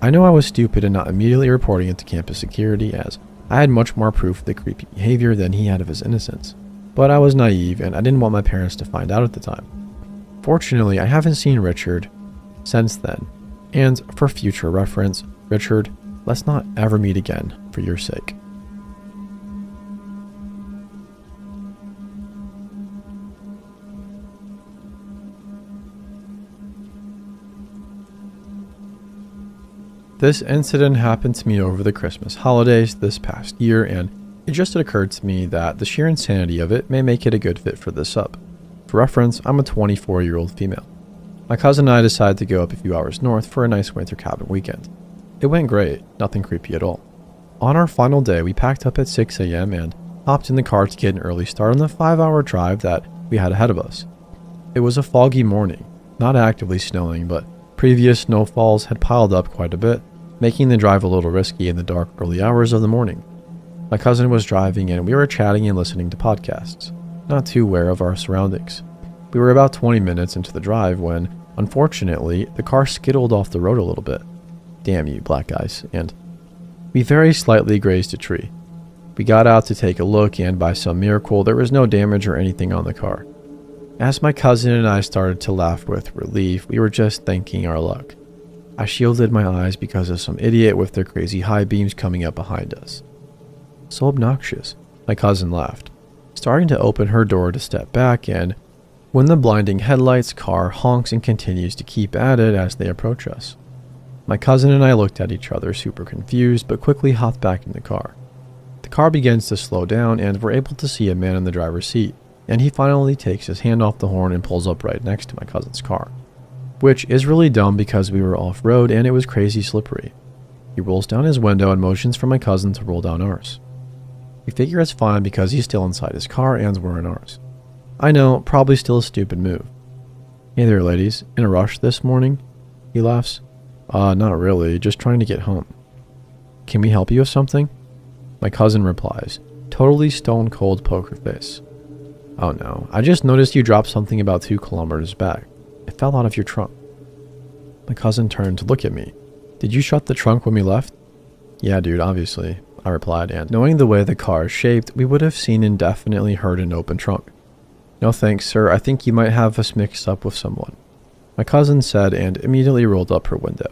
I know I was stupid in not immediately reporting it to campus security as I had much more proof of the creepy behavior than he had of his innocence. But I was naive and I didn't want my parents to find out at the time. Fortunately, I haven't seen Richard since then. And for future reference, Richard, let's not ever meet again for your sake. This incident happened to me over the Christmas holidays this past year, and it just occurred to me that the sheer insanity of it may make it a good fit for this sub. For reference, I'm a 24-year-old female. My cousin and I decided to go up a few hours north for a nice winter cabin weekend. It went great, nothing creepy at all. On our final day, we packed up at 6 a.m. and hopped in the car to get an early start on the 5-hour drive that we had ahead of us. It was a foggy morning, not actively snowing, but previous snowfalls had piled up quite a bit, making the drive a little risky in the dark early hours of the morning. My cousin was driving and we were chatting and listening to podcasts, not too aware of our surroundings. We were about 20 minutes into the drive when, unfortunately, the car skittled off the road a little bit. Damn you, black guys. And we very slightly grazed a tree. We got out to take a look and by some miracle there was no damage or anything on the car. As my cousin and I started to laugh with relief, we were just thanking our luck. I shielded my eyes because of some idiot with their crazy high beams coming up behind us. So obnoxious. My cousin laughed, starting to open her door to step back, and when the blinding headlights, car honks and continues to keep at it as they approach us. My cousin and I looked at each other, super confused, but quickly hopped back in the car. The car begins to slow down, and we're able to see a man in the driver's seat, and he finally takes his hand off the horn and pulls up right next to my cousin's car, which is really dumb because we were off-road and it was crazy slippery. He rolls down his window and motions for my cousin to roll down ours. We figure it's fine because he's still inside his car and we're in ours. I know, probably still a stupid move. "Hey there, ladies. In a rush this morning?" He laughs. Not really, just trying to get home." "Can we help you with something?" My cousin replies, totally stone cold poker face. "Oh no, I just noticed you dropped something about 2 kilometers back. It fell out of your trunk." My cousin turned to look at me. "Did you shut the trunk when we left?" "Yeah, dude, obviously," I replied, and knowing the way the car is shaped, we would have seen and definitely heard an open trunk. "No thanks, sir. I think you might have us mixed up with someone," my cousin said and immediately rolled up her window.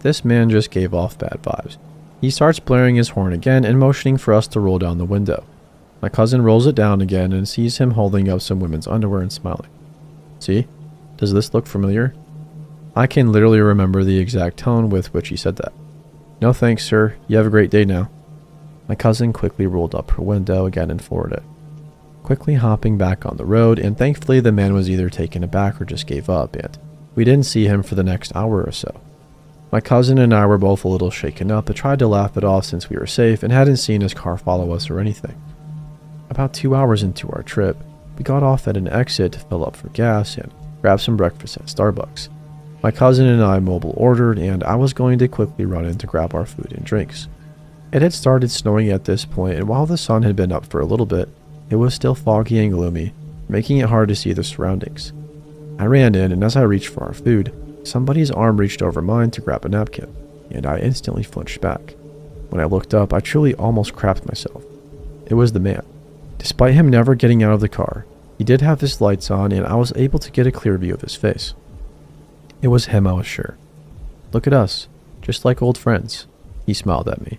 This man just gave off bad vibes. He starts blaring his horn again and motioning for us to roll down the window. My cousin rolls it down again and sees him holding up some women's underwear and smiling. "See? Does this look familiar?" I can literally remember the exact tone with which he said that. "No thanks, sir. You have a great day now." My cousin quickly rolled up her window again and floored it, quickly hopping back on the road, and thankfully the man was either taken aback or just gave up, and we didn't see him for the next hour or so. My cousin and I were both a little shaken up but tried to laugh it off since we were safe and hadn't seen his car follow us or anything. About 2 hours into our trip, we got off at an exit to fill up for gas and grab some breakfast at Starbucks. My cousin and I mobile ordered, and I was going to quickly run in to grab our food and drinks. It had started snowing at this point, and while the sun had been up for a little bit, it was still foggy and gloomy, making it hard to see the surroundings. I ran in, and as I reached for our food, somebody's arm reached over mine to grab a napkin, and I instantly flinched back. When I looked up, I truly almost crapped myself. It was the man. Despite him never getting out of the car, he did have his lights on, and I was able to get a clear view of his face. It was him, I was sure. "Look at us, just like old friends," he smiled at me.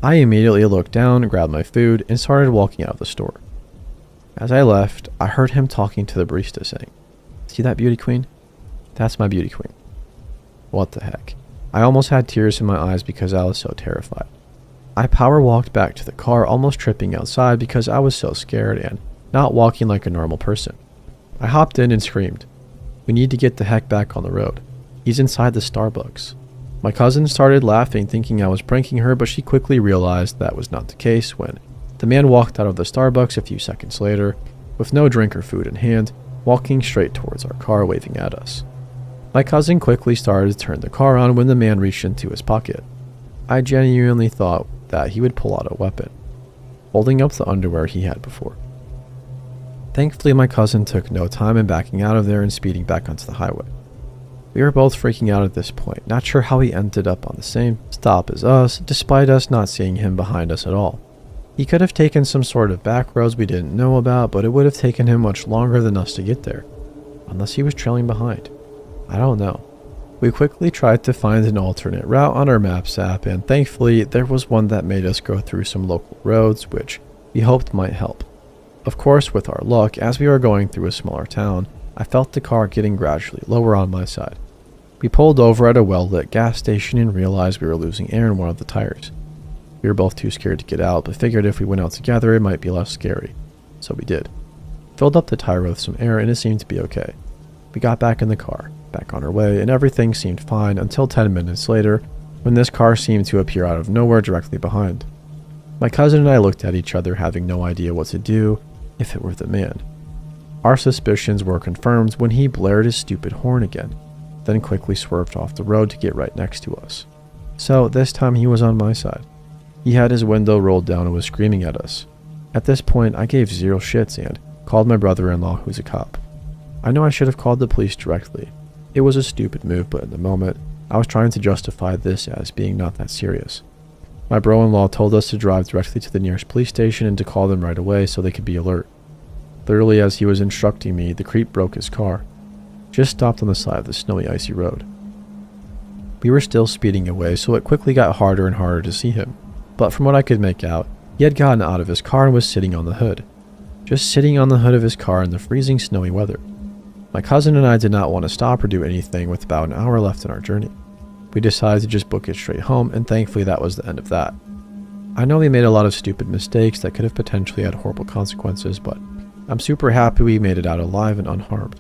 I immediately looked down, grabbed my food, and started walking out of the store. As I left, I heard him talking to the barista saying, "See that beauty queen? That's my beauty queen." What the heck? I almost had tears in my eyes because I was so terrified. I power walked back to the car, almost tripping outside because I was so scared and not walking like a normal person. I hopped in and screamed, "We need to get the heck back on the road. He's inside the Starbucks." My cousin started laughing, thinking I was pranking her, but she quickly realized that was not the case when the man walked out of the Starbucks a few seconds later, with no drink or food in hand, walking straight towards our car, waving at us. My cousin quickly started to turn the car on when the man reached into his pocket. I genuinely thought that he would pull out a weapon, holding up the underwear he had before. Thankfully, my cousin took no time in backing out of there and speeding back onto the highway. We were both freaking out at this point, not sure how he ended up on the same stop as us, despite us not seeing him behind us at all. He could have taken some sort of back roads we didn't know about, but it would have taken him much longer than us to get there, unless he was trailing behind. I don't know. We quickly tried to find an alternate route on our Maps app, and thankfully there was one that made us go through some local roads, which we hoped might help. Of course, with our luck, as we were going through a smaller town, I felt the car getting gradually lower on my side. We pulled over at a well-lit gas station and realized we were losing air in one of the tires. We were both too scared to get out, but figured if we went out together it might be less scary. So we did. Filled up the tire with some air and it seemed to be okay. We got back in the car, back on our way, and everything seemed fine until 10 minutes later, when this car seemed to appear out of nowhere directly behind. My cousin and I looked at each other, having no idea what to do if it were the man. Our suspicions were confirmed when he blared his stupid horn again, then quickly swerved off the road to get right next to us. So this time he was on my side. He had his window rolled down and was screaming at us. At this point, I gave zero shits and called my brother-in-law, who's a cop. I know I should have called the police directly. It was a stupid move, but in the moment, I was trying to justify this as being not that serious. My bro-in-law told us to drive directly to the nearest police station and to call them right away so they could be alert. Literally, as he was instructing me, the creep broke his car. Just stopped on the side of the snowy, icy road. We were still speeding away, so it quickly got harder and harder to see him. but from what I could make out, he had gotten out of his car and was sitting on the hood. Just sitting on the hood of his car in the freezing snowy weather. My cousin and I did not want to stop or do anything with about an hour left in our journey. We decided to just book it straight home, and thankfully that was the end of that. I know we made a lot of stupid mistakes that could have potentially had horrible consequences, but I'm super happy we made it out alive and unharmed.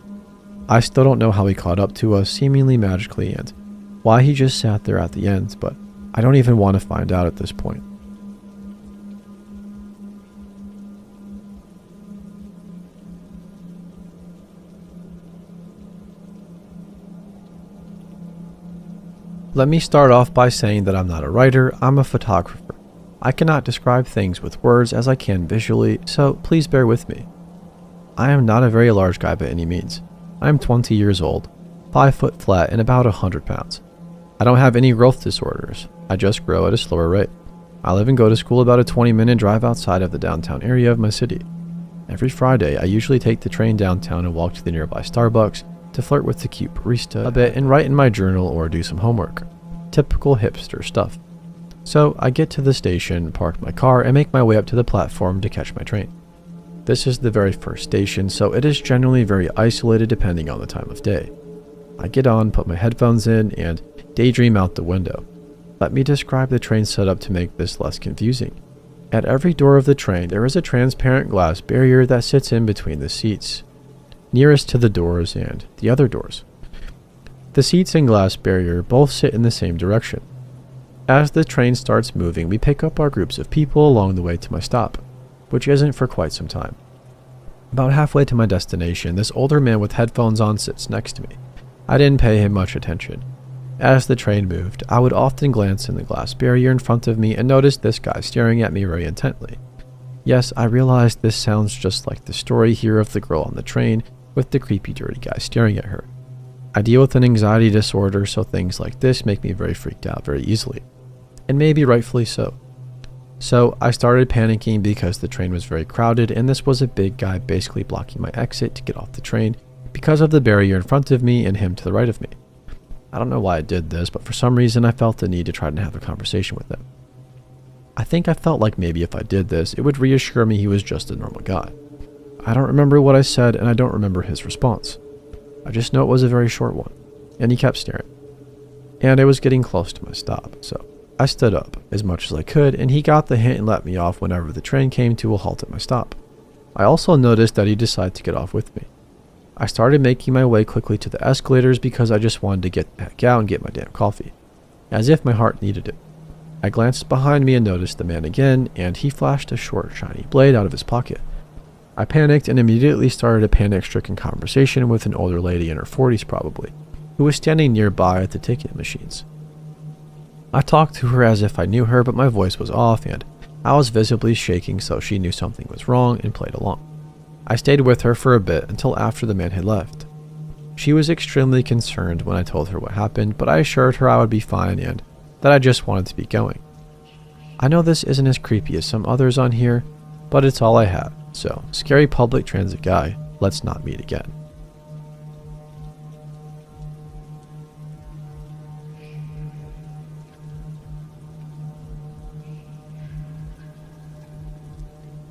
I still don't know how he caught up to us seemingly magically and why he just sat there at the end, but I don't even want to find out at this point. Let me start off by saying that I'm not a writer, I'm a photographer. I cannot describe things with words as I can visually, so please bear with me. I am not a very large guy by any means. I am 20 years old, 5 foot flat and about 100 pounds. I don't have any growth disorders, I just grow at a slower rate. I live and go to school about a 20-minute drive outside of the downtown area of my city. Every Friday, I usually take the train downtown and walk to the nearby Starbucks to flirt with the cute barista a bit and write in my journal or do some homework. Typical hipster stuff. So I get to the station, park my car, and make my way up to the platform to catch my train. This is the very first station, so it is generally very isolated depending on the time of day. I get on, put my headphones in, and daydream out the window. Let me describe the train setup to make this less confusing. At every door of the train, there is a transparent glass barrier that sits in between the seats, nearest to the doors and the other doors. The seats and glass barrier both sit in the same direction. As the train starts moving, we pick up our groups of people along the way to my stop, which isn't for quite some time. About halfway to my destination, this older man with headphones on sits next to me. I didn't pay him much attention. As the train moved, I would often glance in the glass barrier in front of me and notice this guy staring at me very intently. Yes, I realized this sounds just like the story here of the girl on the train with the creepy dirty guy staring at her. I deal with an anxiety disorder, so things like this make me very freaked out very easily. And maybe rightfully so. So I started panicking because the train was very crowded and this was a big guy basically blocking my exit to get off the train because of the barrier in front of me and him to the right of me. I don't know why I did this, but for some reason I felt the need to try and have a conversation with him. I think I felt like maybe if I did this, it would reassure me he was just a normal guy. I don't remember what I said and I don't remember his response. I just know it was a very short one, and he kept staring. And I was getting close to my stop, so I stood up as much as I could, and he got the hint and let me off whenever the train came to a halt at my stop. I also noticed that he decided to get off with me. I started making my way quickly to the escalators because I just wanted to get the heck out and get my damn coffee, as if my heart needed it. I glanced behind me and noticed the man again, and he flashed a short, shiny blade out of his pocket. I panicked and immediately started a panic-stricken conversation with an older lady in her 40s probably, who was standing nearby at the ticket machines. I talked to her as if I knew her, but my voice was off and I was visibly shaking, so she knew something was wrong and played along. I stayed with her for a bit until after the man had left. She was extremely concerned when I told her what happened, but I assured her I would be fine and that I just wanted to be going. I know this isn't as creepy as some others on here, but it's all I have. So, scary public transit guy, let's not meet again.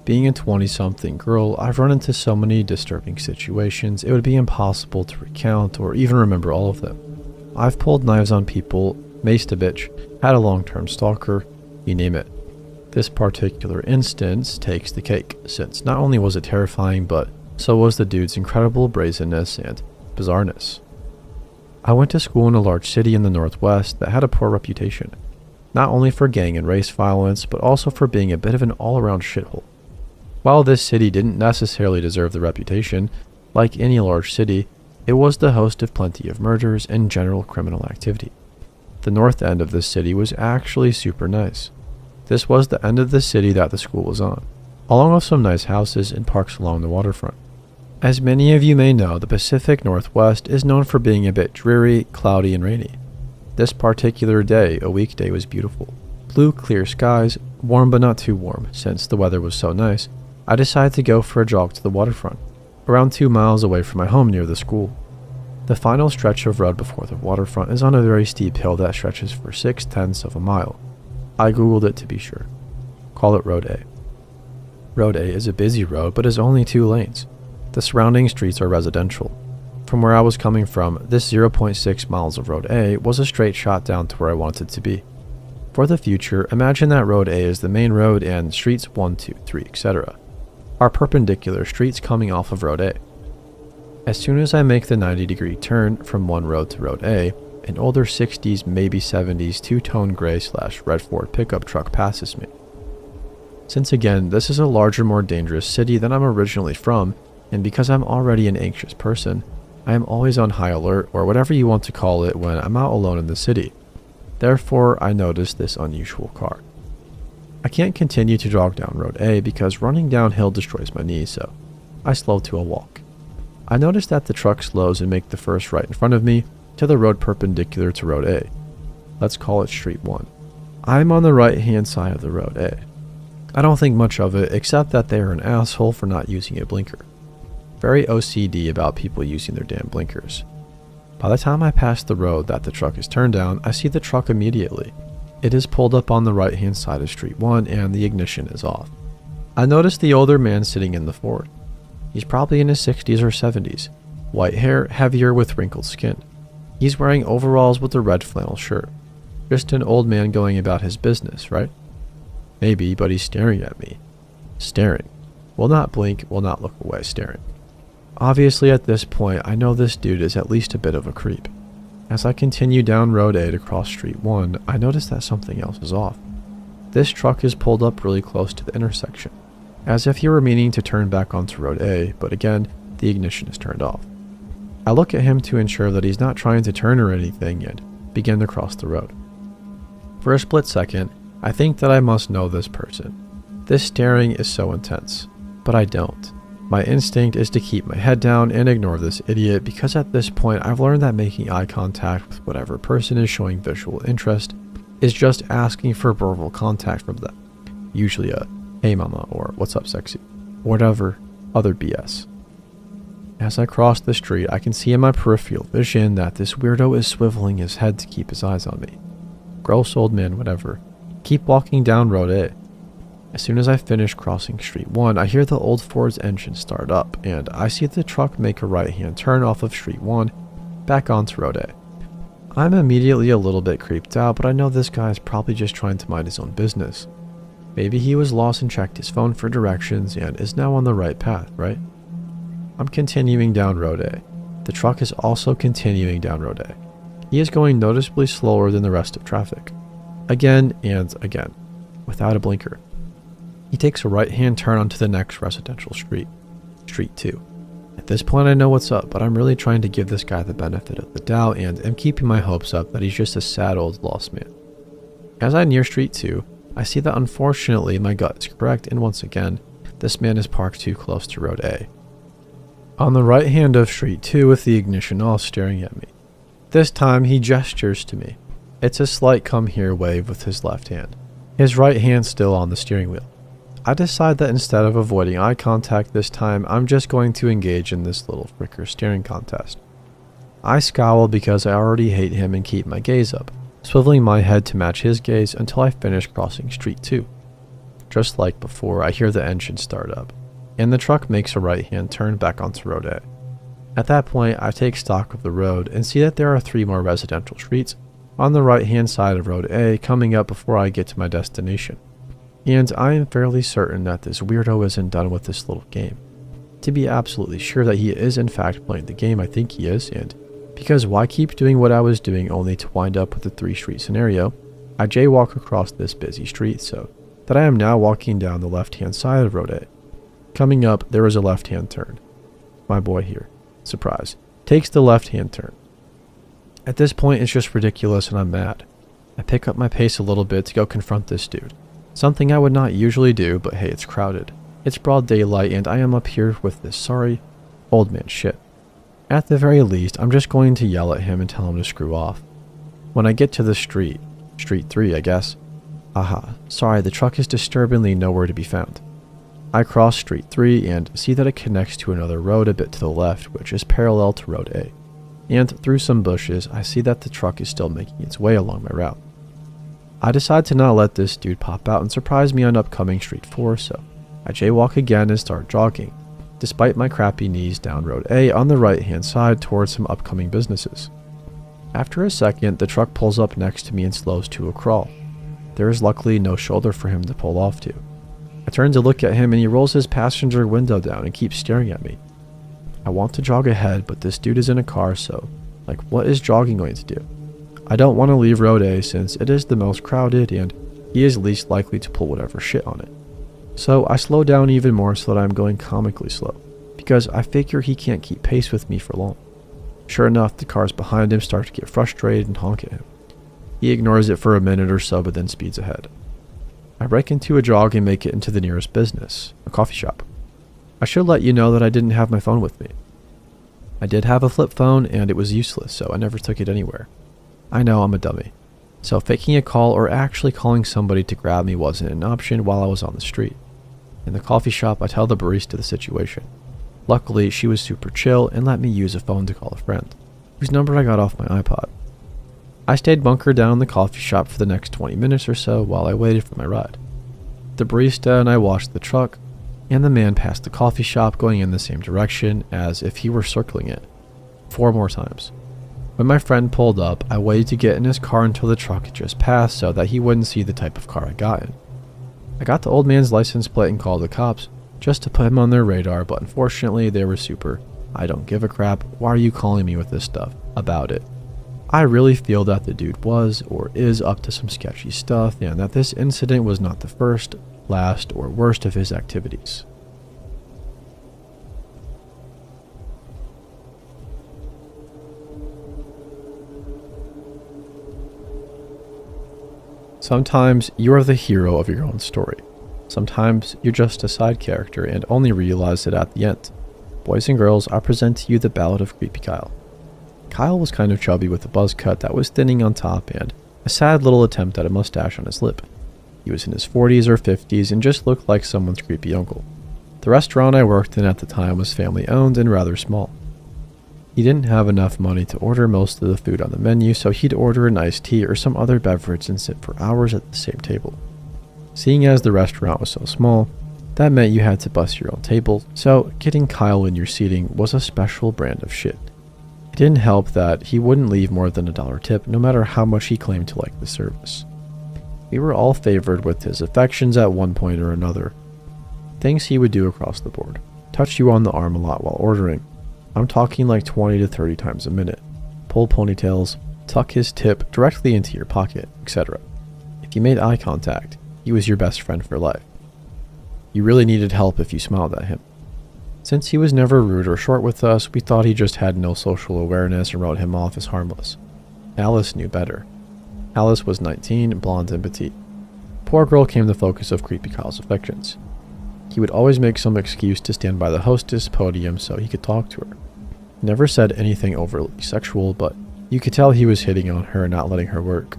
Being a 20-something girl, I've run into so many disturbing situations, it would be impossible to recount or even remember all of them. I've pulled knives on people, maced a bitch, had a long-term stalker, you name it. This particular instance takes the cake, since not only was it terrifying, but so was the dude's incredible brazenness and bizarreness. I went to school in a large city in the Northwest that had a poor reputation, not only for gang and race violence, but also for being a bit of an all-around shithole. While this city didn't necessarily deserve the reputation, like any large city, it was the host of plenty of murders and general criminal activity. The north end of this city was actually super nice. This was the end of the city that the school was on, along with some nice houses and parks along the waterfront. As many of you may know, the Pacific Northwest is known for being a bit dreary, cloudy, and rainy. This particular day, a weekday, was beautiful. Blue, clear skies, warm but not too warm. Since the weather was so nice, I decided to go for a jog to the waterfront, around 2 miles away from my home near the school. The final stretch of road before the waterfront is on a very steep hill that stretches for 6/10 of a mile. I googled it to be sure. Call it Road A. Road A is a busy road but is only 2 lanes. The surrounding streets are residential. From where I was coming from, this 0.6 miles of Road A was a straight shot down to where I wanted to be. For the future, imagine that Road A is the main road and streets 1, 2, 3, etc. are perpendicular streets coming off of Road A. As soon as I make the 90-degree turn from one road to Road A, an older 60s, maybe 70s two-tone gray/red Ford pickup truck passes me. Since again, this is a larger, more dangerous city than I'm originally from, and because I'm already an anxious person, I am always on high alert, or whatever you want to call it, when I'm out alone in the city. Therefore, I notice this unusual car. I can't continue to jog down Road A because running downhill destroys my knees, so I slow to a walk. I notice that the truck slows and makes the first right in front of me to the road perpendicular to Road A. Let's call it Street 1. I'm on the right hand side of the Road A. I don't think much of it except that they are an asshole for not using a blinker. Very OCD about people using their damn blinkers. By the time I pass the road that the truck is turned down, I see the truck immediately. It is pulled up on the right hand side of Street 1 and the ignition is off. I notice the older man sitting in the Ford. He's probably in his 60s or 70s. White hair, heavier with wrinkled skin. He's wearing overalls with a red flannel shirt. Just an old man going about his business, right? Maybe, but he's staring at me. Staring. Will not blink, will not look away, staring. Obviously at this point, I know this dude is at least a bit of a creep. As I continue down Road A to cross Street 1, I notice that something else is off. This truck is pulled up really close to the intersection, as if he were meaning to turn back onto Road A, but again, the ignition is turned off. I look at him to ensure that he's not trying to turn or anything and begin to cross the road. For a split second, I think that I must know this person. This staring is so intense, but I don't. My instinct is to keep my head down and ignore this idiot because at this point I've learned that making eye contact with whatever person is showing visual interest is just asking for verbal contact from them. Usually a, "Hey mama," or "What's up sexy," whatever other BS. As I cross the street, I can see in my peripheral vision that this weirdo is swiveling his head to keep his eyes on me. Gross old man, whatever. Keep walking down Road A. As soon as I finish crossing Street 1, I hear the old Ford's engine start up, and I see the truck make a right-hand turn off of Street 1, back onto Road A. I'm immediately a little bit creeped out, but I know this guy is probably just trying to mind his own business. Maybe he was lost and checked his phone for directions and is now on the right path, right? I'm continuing down Road A. The truck is also continuing down Road A. He is going noticeably slower than the rest of traffic. Again and again, without a blinker. He takes a right-hand turn onto the next residential street, Street 2. At this point I know what's up, but I'm really trying to give this guy the benefit of the doubt and am keeping my hopes up that he's just a sad old lost man. As I near Street 2, I see that unfortunately my gut is correct, and once again, this man is parked too close to Road A. On the right hand of Street 2 with the ignition off, staring at me. This time he gestures to me. It's a slight come here wave with his left hand. His right hand still on the steering wheel. I decide that instead of avoiding eye contact this time, I'm just going to engage in this little fricker staring contest. I scowl because I already hate him and keep my gaze up, swiveling my head to match his gaze until I finish crossing Street 2. Just like before, I hear the engine start up, and the truck makes a right-hand turn back onto Road A. At that point, I take stock of the road and see that there are 3 more residential streets on the right-hand side of Road A coming up before I get to my destination. And I am fairly certain that this weirdo isn't done with this little game. To be absolutely sure that he is in fact playing the game, I think he is, and because why keep doing what I was doing only to wind up with a 3-street scenario, I jaywalk across this busy street so that I am now walking down the left-hand side of Road A. Coming up, there is a left-hand turn. My boy here, surprise, takes the left-hand turn. At this point, it's just ridiculous and I'm mad. I pick up my pace a little bit to go confront this dude. Something I would not usually do, but hey, it's crowded. It's broad daylight and I am up here with this sorry old man shit. At the very least, I'm just going to yell at him and tell him to screw off. When I get to the street, Street 3 I guess. Aha, sorry, the truck is disturbingly nowhere to be found. I cross Street 3 and see that it connects to another road a bit to the left, which is parallel to Road A. And through some bushes, I see that the truck is still making its way along my route. I decide to not let this dude pop out and surprise me on upcoming Street 4, so I jaywalk again and start jogging, despite my crappy knees, down Road A on the right hand side towards some upcoming businesses. After a second, the truck pulls up next to me and slows to a crawl. There is luckily no shoulder for him to pull off to. I turn to look at him and he rolls his passenger window down and keeps staring at me. I want to jog ahead, but this dude is in a car, so, what is jogging going to do? I don't want to leave Road A since it is the most crowded and he is least likely to pull whatever shit on it. So I slow down even more so that I'm going comically slow, because I figure he can't keep pace with me for long. Sure enough, the cars behind him start to get frustrated and honk at him. He ignores it for a minute or so, but then speeds ahead. I break into a jog and make it into the nearest business, a coffee shop. I should let you know that I didn't have my phone with me. I did have a flip phone and it was useless, so I never took it anywhere. I know I'm a dummy. So faking a call or actually calling somebody to grab me wasn't an option while I was on the street. In the coffee shop, I tell the barista the situation. Luckily, she was super chill and let me use a phone to call a friend, whose number I got off my iPod. I stayed bunkered down in the coffee shop for the next 20 minutes or so while I waited for my ride. The barista and I watched the truck, and the man passed the coffee shop going in the same direction as if he were circling it, 4 more times. When my friend pulled up, I waited to get in his car until the truck had just passed so that he wouldn't see the type of car I got in. I got the old man's license plate and called the cops, just to put him on their radar, but unfortunately they were super, I don't give a crap, why are you calling me with this stuff, about it. I really feel that the dude was, or is, up to some sketchy stuff, and that this incident was not the first, last, or worst of his activities. Sometimes you are the hero of your own story. Sometimes you're just a side character and only realize it at the end. Boys and girls, I present to you the Ballad of Creepy Kyle. Kyle was kind of chubby with a buzz cut that was thinning on top and a sad little attempt at a mustache on his lip. He was in his 40s or 50s and just looked like someone's creepy uncle. The restaurant I worked in at the time was family owned and rather small. He didn't have enough money to order most of the food on the menu, so he'd order an iced tea or some other beverage and sit for hours at the same table. Seeing as the restaurant was so small, that meant you had to bus your own table, so getting Kyle in your seating was a special brand of shit. It didn't help that he wouldn't leave more than $1 tip no matter how much he claimed to like the service. We were all favored with his affections at one point or another. Things he would do across the board. Touch you on the arm a lot while ordering. I'm talking like 20 to 30 times a minute. Pull ponytails, tuck his tip directly into your pocket, etc. If you made eye contact, he was your best friend for life. You really needed help if you smiled at him. Since he was never rude or short with us, we thought he just had no social awareness and wrote him off as harmless. Alice knew better. Alice was 19, blonde and petite. Poor girl came the focus of Creepy Kyle's affections. He would always make some excuse to stand by the hostess podium so he could talk to her. Never said anything overly sexual, but you could tell he was hitting on her and not letting her work.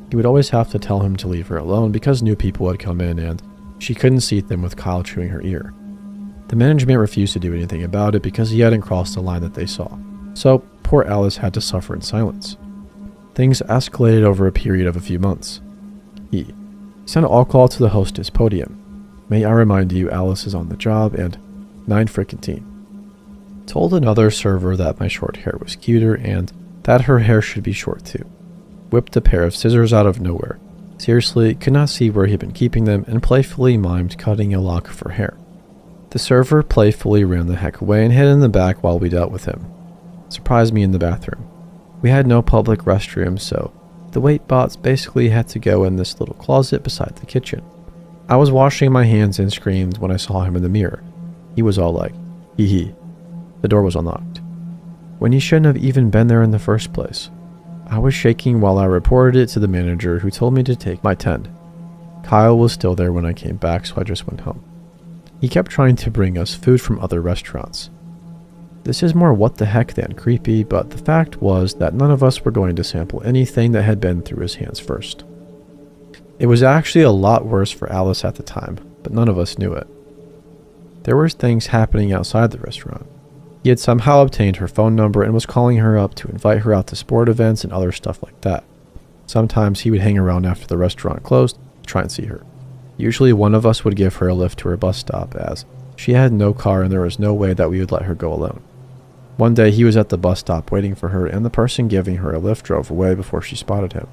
He would always have to tell him to leave her alone because new people had come in and she couldn't seat them with Kyle chewing her ear. The management refused to do anything about it because he hadn't crossed the line that they saw, so poor Alice had to suffer in silence. Things escalated over a period of a few months. He sent an all-call to the hostess podium. May I remind you, Alice is on the job, and 9 frickin' teen. Told another server that my short hair was cuter and that her hair should be short too. Whipped a pair of scissors out of nowhere. Seriously, could not see where he'd been keeping them and playfully mimed cutting a lock of her hair. The server playfully ran the heck away and hid in the back while we dealt with him. Surprised me in the bathroom. We had no public restrooms, so the wait bots basically had to go in this little closet beside the kitchen. I was washing my hands and screamed when I saw him in the mirror. He was all like, hee hee. The door was unlocked. When he shouldn't have even been there in the first place. I was shaking while I reported it to the manager who told me to take my 10. Kyle was still there when I came back, so I just went home. He kept trying to bring us food from other restaurants. This is more what the heck than creepy, but the fact was that none of us were going to sample anything that had been through his hands first. It was actually a lot worse for Alice at the time, but none of us knew it. There were things happening outside the restaurant. He had somehow obtained her phone number and was calling her up to invite her out to sport events and other stuff like that. Sometimes he would hang around after the restaurant closed to try and see her. Usually one of us would give her a lift to her bus stop, as she had no car and there was no way that we would let her go alone. One day he was at the bus stop waiting for her, and the person giving her a lift drove away before she spotted him.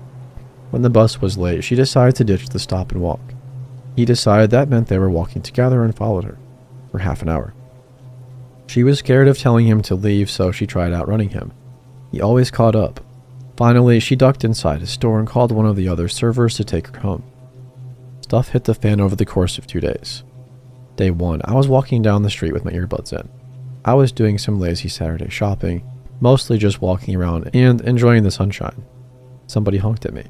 When the bus was late, she decided to ditch the stop and walk. He decided that meant they were walking together and followed her for half an hour. She was scared of telling him to leave, so she tried outrunning him. He always caught up. Finally, she ducked inside his store and called one of the other servers to take her home. Stuff hit the fan over the course of 2 days. Day 1, I was walking down the street with my earbuds in. I was doing some lazy Saturday shopping, mostly just walking around and enjoying the sunshine. Somebody honked at me.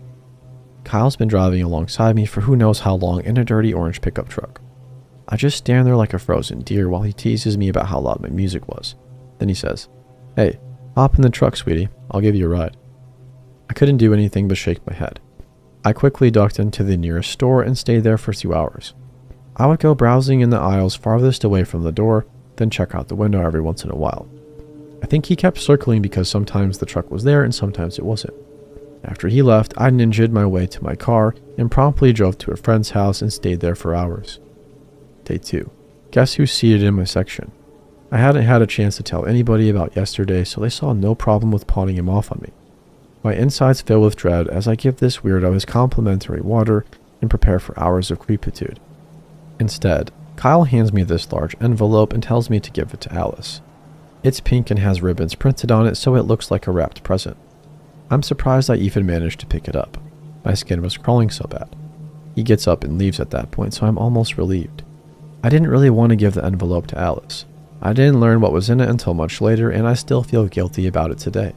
Kyle's been driving alongside me for who knows how long in a dirty orange pickup truck. I just stand there like a frozen deer while he teases me about how loud my music was. Then he says, "Hey, hop in the truck, sweetie. I'll give you a ride." I couldn't do anything but shake my head. I quickly ducked into the nearest store and stayed there for 2 hours. I would go browsing in the aisles farthest away from the door, then check out the window every once in a while. I think he kept circling because sometimes the truck was there and sometimes it wasn't. After he left, I ninja'd my way to my car and promptly drove to a friend's house and stayed there for hours. Day 2. Guess who's seated in my section? I hadn't had a chance to tell anybody about yesterday, so they saw no problem with pawning him off on me. My insides fill with dread as I give this weirdo his complimentary water and prepare for hours of creepitude. Instead, Kyle hands me this large envelope and tells me to give it to Alice. It's pink and has ribbons printed on it, so it looks like a wrapped present. I'm surprised I even managed to pick it up. My skin was crawling so bad. He gets up and leaves at that point, so I'm almost relieved. I didn't really want to give the envelope to Alice. I didn't learn what was in it until much later, and I still feel guilty about it today.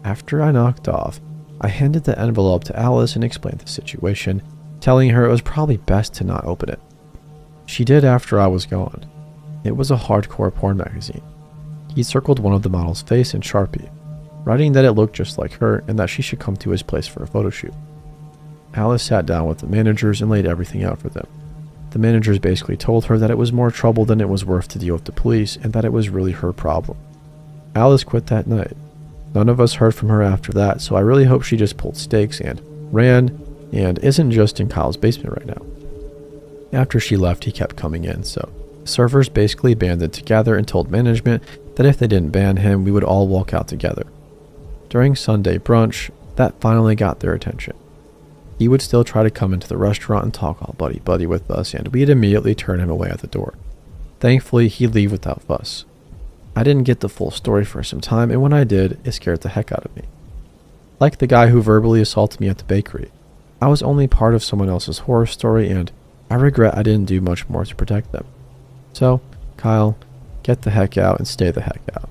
After I knocked off, I handed the envelope to Alice and explained the situation, telling her it was probably best to not open it. She did after I was gone. It was a hardcore porn magazine. He circled one of the model's face in Sharpie, writing that it looked just like her and that she should come to his place for a photo shoot. Alice sat down with the managers and laid everything out for them. The managers basically told her that it was more trouble than it was worth to deal with the police and that it was really her problem. Alice quit that night. None of us heard from her after that, so I really hope she just pulled stakes and ran and isn't just in Kyle's basement right now. After she left, he kept coming in, so the servers basically banded together and told management that if they didn't ban him, we would all walk out together. During Sunday brunch, that finally got their attention. He would still try to come into the restaurant and talk all buddy-buddy with us, and we'd immediately turn him away at the door. Thankfully, he'd leave without fuss. I didn't get the full story for some time, and when I did, it scared the heck out of me. Like the guy who verbally assaulted me at the bakery, I was only part of someone else's horror story, and I regret I didn't do much more to protect them. So, Kyle, get the heck out and stay the heck out.